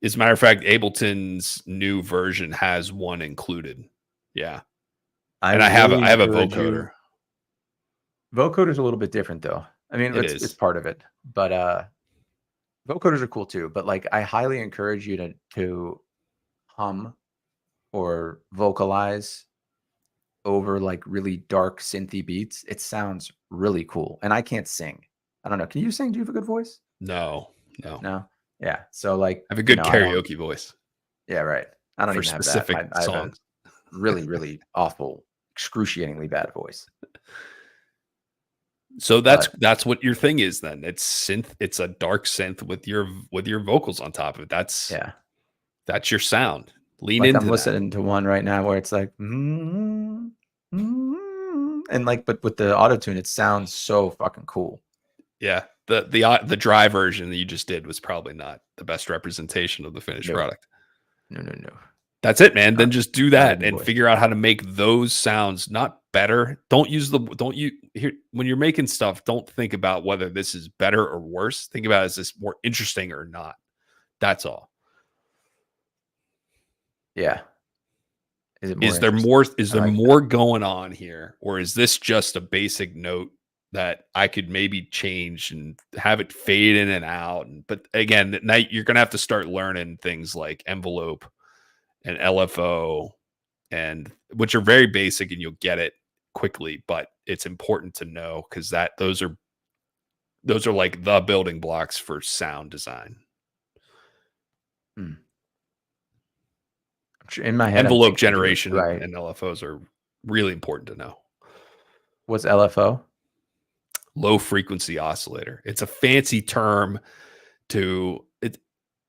As a matter of fact, Ableton's new version has one included. Yeah. And I have a vocoder. Vocoder's a little bit different though. I mean, it's part of it, but vocoders are cool too. But like, I highly encourage you to hum or vocalize over like really dark synthy beats. It sounds really cool. And I can't sing. I don't know. Can you sing? Do you have a good voice? No. Yeah. So like, I have a good karaoke voice. Yeah, right. I don't for even have specific that. songs. I have a really, really awful, excruciatingly bad voice. So that's what your thing is then. It's synth. It's a dark synth with your vocals on top of it. That's your sound. Lean into I'm listening to one right now where it's like, and like, but with the auto-tune, it sounds so fucking cool. Yeah. The dry version that you just did was probably not the best representation of the finished product. No. That's it, man. Then just do that and voice. figure out how to make those sounds not better. Don't you here when you're making stuff, don't think about whether this is better or worse. Think about, is this more interesting or not? That's all. Yeah. Is it more Is there interesting? more is I there like more going on here, or is this just a basic note that I could maybe change and have it fade in and out? But again, at night you're gonna have to start learning things like envelope and LFO, and which are very basic and you'll get it quickly, but it's important to know because those are like the building blocks for sound design. In my head, Envelope generation right. and LFOs are really important to know. What's LFO? Low frequency oscillator. It's a fancy term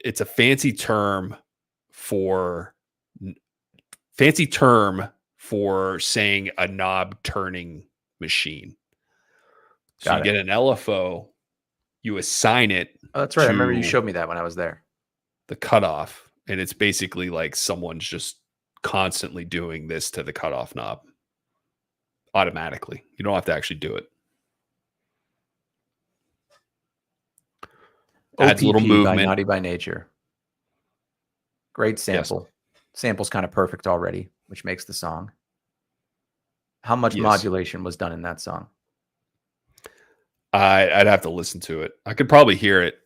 it's a fancy term for saying a knob turning machine. So you get an LFO, you assign it. Oh, that's right. I remember you showed me that when I was there. The cutoff, and it's basically like someone's just constantly doing this to the cutoff knob automatically. You don't have to actually do it. Adds a little movement. By Naughty by Nature. Great sample. Yes. Sample's kind of perfect already, which makes the song. How much modulation was done in that song? I'd have to listen to it. I could probably hear it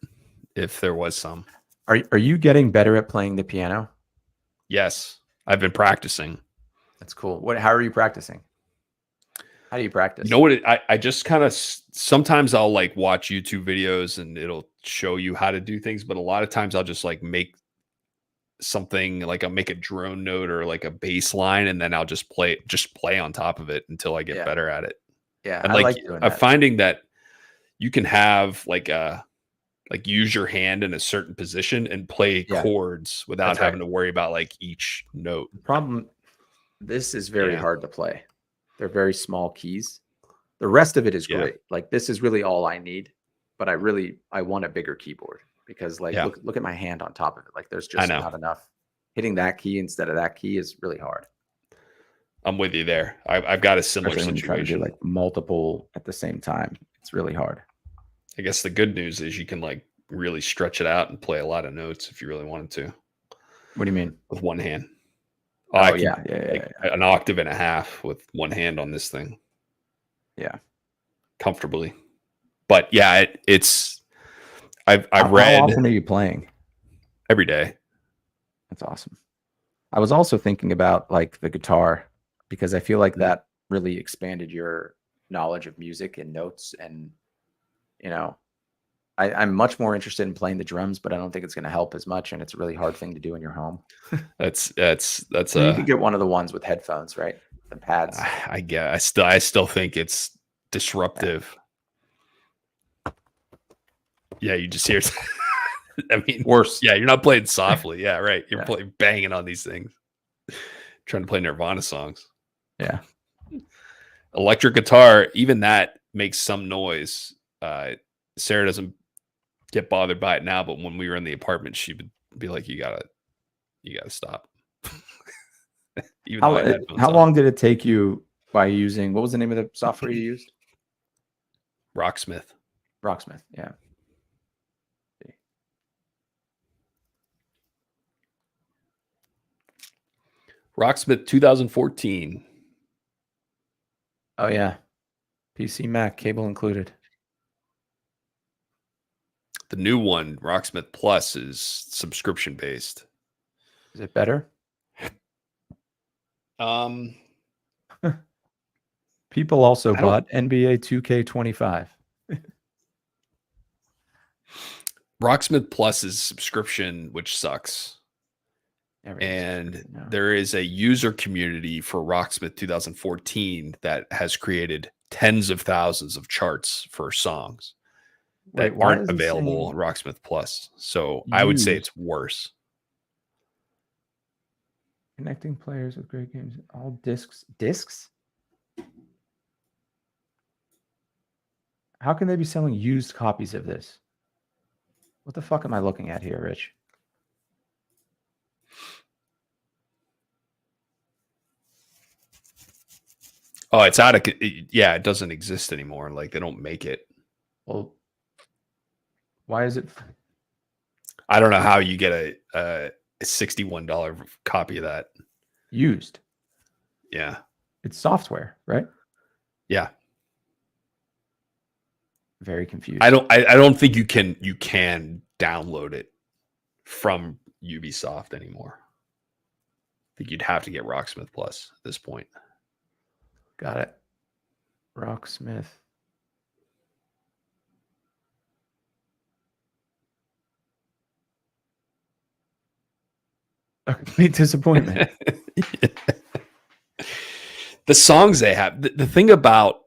if there was some. Are you getting better at playing the piano? Yes, I've been practicing. That's cool. How are you practicing? How do you practice? You know what? I just kind of sometimes I'll like watch YouTube videos and it'll show you how to do things, but a lot of times I'll just like make something, like I'll make a drone note or like a bass line, and then I'll just play on top of it until I get better at it. Yeah, and I'm finding that you can have like use your hand in a certain position and play chords without having to worry about like each note. The problem, this is very hard to play. They're very small keys. The rest of it is great. Like this is really all I need, but I want a bigger keyboard because like look at my hand on top of it. Like there's just not enough. Hitting that key instead of that key is really hard. I'm with you there. I've got a similar situation. Try to do like multiple at the same time. It's really hard. I guess the good news is you can like really stretch it out and play a lot of notes if you really wanted to. What do you mean? With one hand. An octave and a half with one hand on this thing. Yeah. Comfortably. But yeah, it's I've How read. often are you playing? Every day. That's awesome. I was also thinking about like the guitar because I feel like that really expanded your knowledge of music and notes, and you know, I'm much more interested in playing the drums, but I don't think it's going to help as much, and it's a really hard thing to do in your home. That's you could get one of the ones with headphones, right? The pads. I guess I still think it's disruptive. Yeah, you just hear. I mean, worse. Yeah, you're not playing softly. Yeah, right. You're playing banging on these things, trying to play Nirvana songs. Yeah. Electric guitar, even that makes some noise. Sarah doesn't get bothered by it now, but when we were in the apartment, she would be like, "You gotta stop." How long did it take you by using? What was the name of the software you used? Rocksmith. Yeah. Rocksmith 2014. Oh yeah. PC, Mac, cable included. The new one, Rocksmith Plus, is subscription based. Is it better? People also bought NBA 2K25. Rocksmith Plus is subscription, which sucks. And there is a user community for Rocksmith 2014 that has created tens of thousands of charts for songs that aren't available on Rocksmith Plus. So I would say it's worse. Connecting players with great games. All discs. Discs? How can they be selling used copies of this? What the fuck am I looking at here, Rich? Oh, it's out of yeah, it doesn't exist anymore. Like they don't make it. Well, why is it? I don't know how you get a $61 copy of that. Used? Yeah. It's software, right? Yeah. Very confused. I don't think you can download it from Ubisoft anymore. I think you'd have to get Rocksmith Plus at this point. Got it. Rocksmith. A complete disappointment. The songs they have, the thing about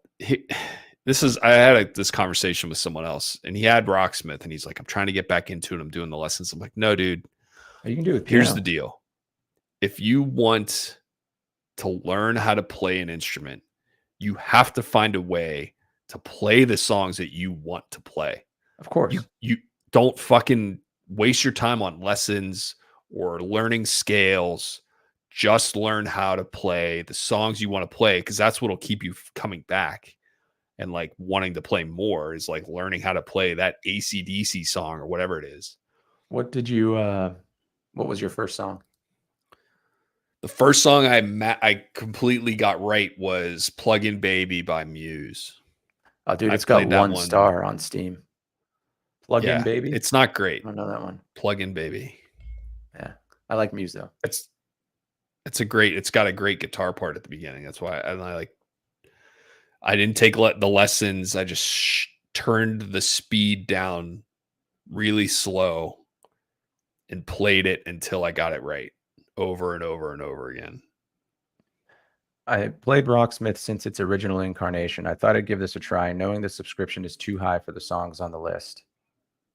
this is, I had this conversation with someone else, and he had Rocksmith, and he's like, I'm trying to get back into it. I'm doing the lessons. I'm like, no, dude. You can do it. Here's the deal. If you want to learn how to play an instrument, you have to find a way to play the songs that you want to play. Of course. You don't fucking waste your time on lessons or learning scales. Just learn how to play the songs you want to play, because that's what'll keep you coming back and like wanting to play more, is like learning how to play that AC/DC song or whatever it is. What did you what was your first song? The first song I completely got right was Plug-in Baby by Muse. Oh, dude, it's played got that one star on Steam. Plug-in Baby? It's not great. I don't know that one. Plug-in Baby. Yeah. I like Muse though. It's got a great guitar part at the beginning. That's why I didn't take the lessons. I just turned the speed down really slow and played it until I got it right, over and over and over again. I played Rocksmith since its original incarnation. I thought I'd give this a try, knowing the subscription is too high for the songs on the list,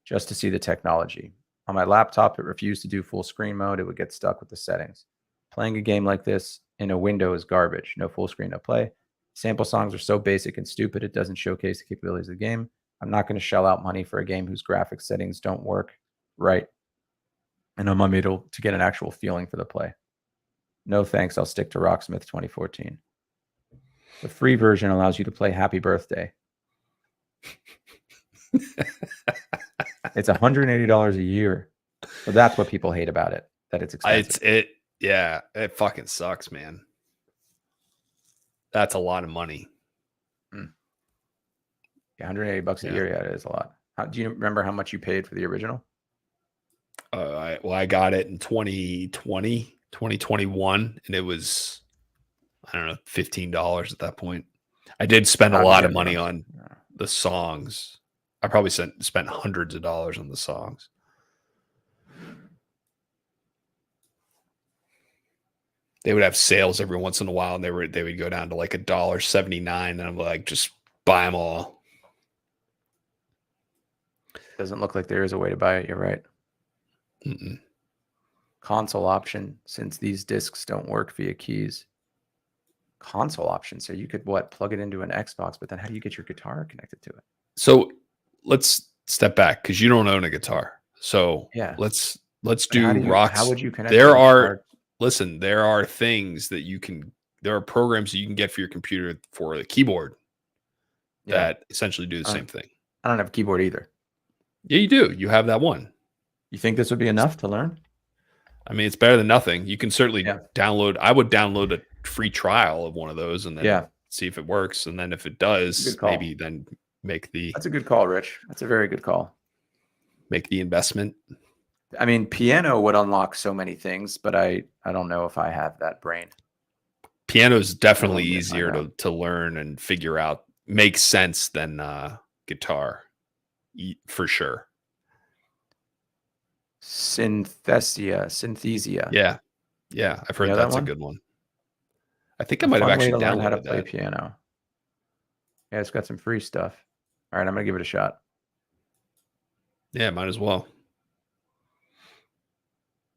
just to see the technology. On my laptop, it refused to do full screen mode. It would get stuck with the settings. Playing a game like this in a window is garbage. No full screen, no play. Sample songs are so basic and stupid, it doesn't showcase the capabilities of the game. I'm not going to shell out money for a game whose graphics settings don't work right, and I'm unable to get an actual feeling for the play. No thanks, I'll stick to Rocksmith 2014. The free version allows you to play Happy Birthday. It's $180 a year. But that's what people hate about it, that it's expensive. Yeah, it fucking sucks, man. That's a lot of money. Yeah, $180 a year. Yeah, it is a lot. Do you remember how much you paid for the original? I got it in 2021, and it was, I don't know, $15 at that point. I did spend a lot of money on the songs. I probably spent hundreds of dollars on the songs. They would have sales every once in a while, and they would go down to like $1.79, and I'm like, just buy them all. Doesn't look like there is a way to buy it. You're right. Mm-mm. Console option, since these discs don't work via keys. Console option, so you could plug it into an Xbox, but then how do you get your guitar connected to it? So let's step back, because you don't own a guitar. So yeah, let's do rocks. How would you connect? Listen, there are things that there are programs that you can get for your computer for the keyboard that essentially do the same thing. I don't have a keyboard either. Yeah, you do. You have that one. You think this would be enough to learn? I mean, it's better than nothing. You can certainly download. I would download a free trial of one of those and then see if it works. And then if it does, maybe then That's a good call, Rich. That's a very good call. Make the investment. I mean, piano would unlock so many things, but I don't know if I have that brain. Piano is definitely easier to learn and figure out. Makes sense than guitar, for sure. Synthesia. Yeah, I've heard that's a good one. I think I might have actually downloaded how to play piano. Yeah, it's got some free stuff. All right, I'm gonna give it a shot. Yeah, might as well.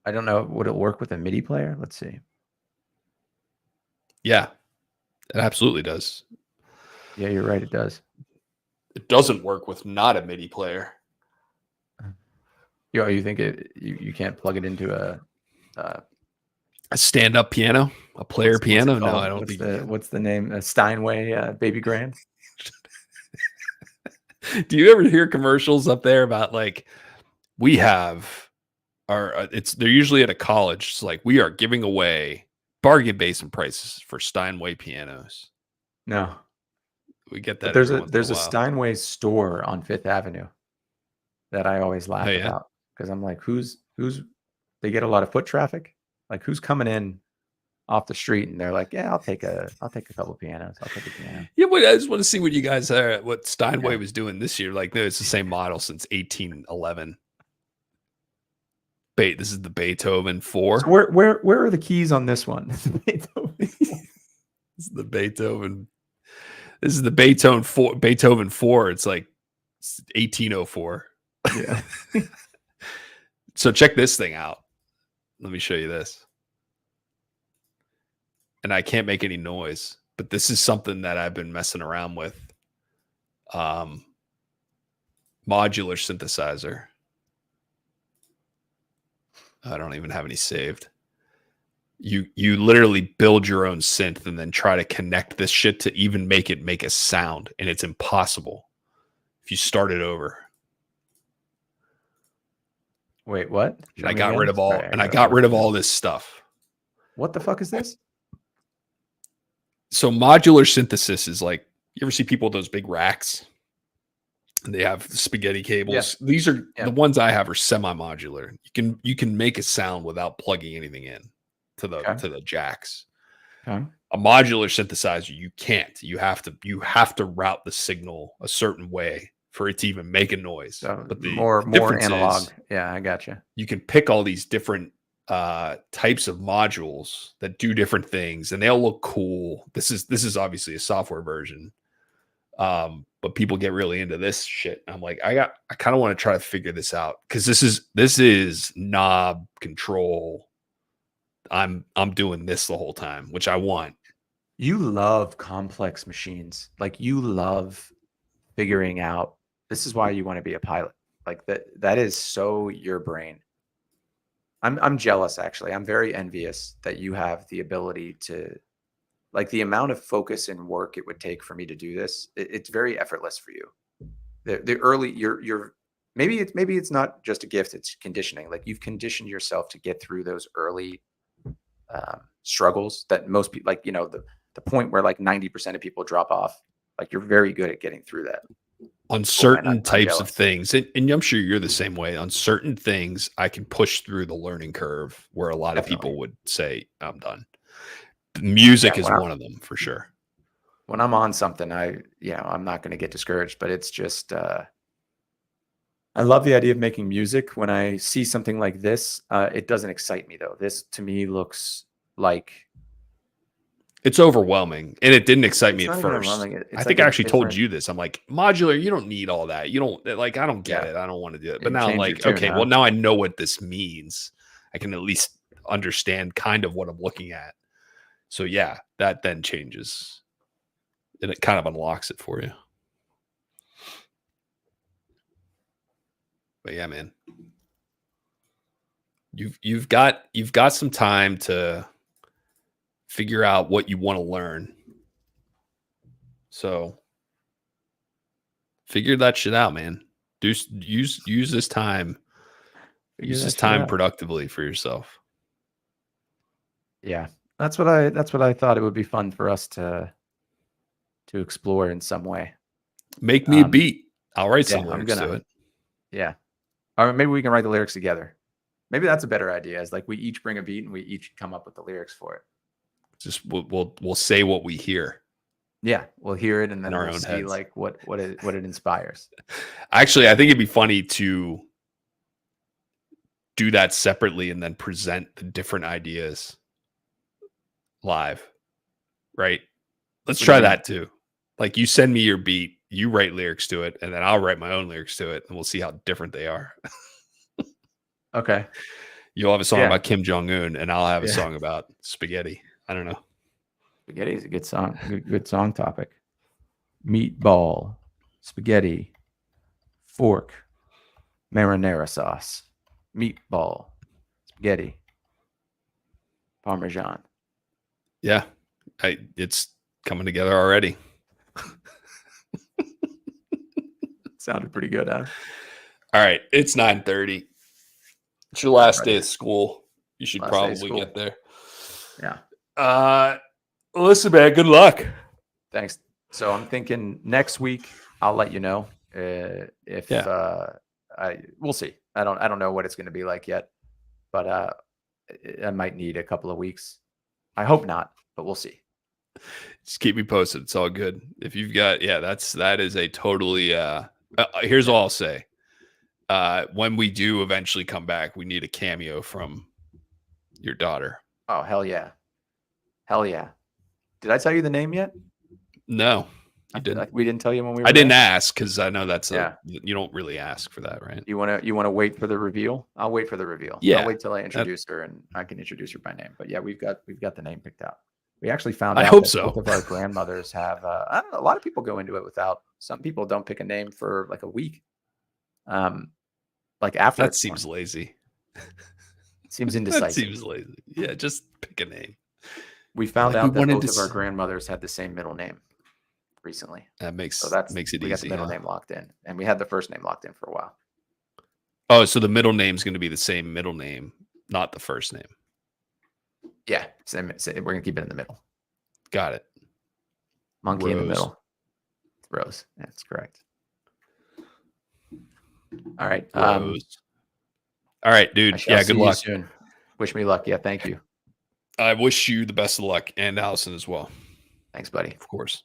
I don't know. Would it work with a MIDI player? Let's see. Yeah, it absolutely does. Yeah, you're right. It does. It doesn't work with not a MIDI player. You think you can't plug it into a A stand-up piano, a player What's it piano. No, called? I don't think you can. What's the name? Steinway Baby Grand. Do you ever hear commercials up there about like we have our? They're usually at a college. It's like we are giving away bargain basement prices for Steinway pianos. No, We get but that every once in a there's a while. Steinway store on Fifth Avenue that I always laugh Oh, yeah? about because I'm like, who's they get a lot of foot traffic. Like who's coming in off the street and they're like, yeah, I'll take a couple pianos. I'll take a piano. Yeah, but I just want to see what you guys are, what Steinway Yeah. was doing this year. Like, no, it's the same model since 1811. This is the Beethoven 4. So where are the keys on this one? This is the Beethoven. This is the Beethoven 4. Beethoven 4. It's like 1804. Yeah. So check this thing out. Let me show you this. And I can't make any noise, but this is something that I've been messing around with. Modular synthesizer. I don't even have any saved. You literally build your own synth and then try to connect this shit to even make it make a sound, and it's impossible if you start it over. Wait, what? And I got rid of all all this stuff. What the fuck is this? So modular synthesis is like, you ever see people with those big racks? And they have spaghetti cables. Yeah. These are the ones I have are semi-modular. You can make a sound without plugging anything in to the jacks. Okay. A modular synthesizer, you can't. You have to route the signal a certain way for it to even make a noise. So but the more difference analog. is Yeah, I gotcha. you can pick all these different types of modules that do different things, and they all look cool. This is obviously a software version. But people get really into this shit. I'm like, I kind of want to try to figure this out because this is knob control. I'm doing this the whole time, which I want. You love complex machines. Like you love figuring out. This is why you want to be a pilot. Like that is so your brain. I'm jealous actually. I'm very envious that you have the ability to, like, the amount of focus and work it would take for me to do this. It's very effortless for you. The early you're maybe it's not just a gift, it's conditioning. Like you've conditioned yourself to get through those early struggles that most people, like, the point where like 90% of people drop off. Like you're very good at getting through that. On certain types of things, and I'm sure you're the same way. On certain things, I can push through the learning curve where a lot of people would say, I'm done. Music is one of them for sure. When I'm on something, I'm not going to get discouraged, but it's just, I love the idea of making music. When I see something like this, it doesn't excite me though. This to me looks like it's overwhelming, and it didn't excite me at first. I think I actually told you this. I'm like, modular, you don't need all that. You don't, like, I don't get it. I don't want to do it. But now I'm like, okay, well, now I know what this means. I can at least understand kind of what I'm looking at. So yeah, that then changes, and it kind of unlocks it for you. But yeah, man, you've got some time to figure out what you want to learn. So figure that shit out, man. Use this time. Use this time productively for yourself. Yeah. That's what I thought it would be fun for us to explore in some way. Make me a beat. I'll write some lyrics to it. Yeah. Or maybe we can write the lyrics together. Maybe that's a better idea. Is like we each bring a beat and we each come up with the lyrics for it. Just we'll say what we hear. Yeah, we'll hear it and then we'll see heads. Like what it inspires. Actually, I think it'd be funny to do that separately and then present the different ideas live, right? Let's try that too. Like you send me your beat, you write lyrics to it, and then I'll write my own lyrics to it, and we'll see how different they are. Okay. You'll have a song about Kim Jong-un, and I'll have a song about spaghetti. I don't know. Spaghetti is a good song. Good song topic. Meatball, spaghetti, fork, marinara sauce, meatball, spaghetti. Parmesan. Yeah, it's coming together already. Sounded pretty good, huh? All right, it's 9:30. It's your last day of school. You should Last day of probably school. get there. Yeah. Listen, man, good luck. Thanks. So I'm thinking next week I'll let you know if we'll see. I don't know what it's going to be like yet, but I might need a couple of weeks. I hope not, but we'll see. Just keep me posted. It's all good. If you've got, that is a totally. Here's all I'll say. When we do eventually come back, we need a cameo from your daughter. Oh, hell yeah. Hell yeah. Did I tell you the name yet? No, you didn't. We didn't tell you when we were I didn't there? ask because I know that's you don't really ask for that, right? You want to wait for the reveal? I'll wait for the reveal. Yeah. I'll wait till I introduce her and I can introduce her by name. But yeah, we've got the name picked out. We actually found I out hope that so. both of our grandmothers have I don't know, a lot of people go into it without. Some people don't pick a name for like a week. Like after That it's seems born. lazy. Seems indecisive. That seems lazy. Yeah, just pick a name. We found Like, we out that wanted both to of our grandmothers had the same middle name recently. That makes So that's makes it we got easy. the middle name locked in. And we had the first name locked in for a while. Oh, so the middle name's going to be the same middle name, not the first name. Yeah. Same, we're gonna keep it in the middle. Got it. Monkey in the Rose. middle. Rose. That's correct. All right. Rose. All right, dude. I shall Yeah, see good you luck. soon. Wish me luck. Yeah, thank you. I wish you the best of luck, and Allison as well, Thanks, buddy. of course.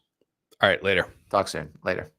All right, later. Talk soon. Later.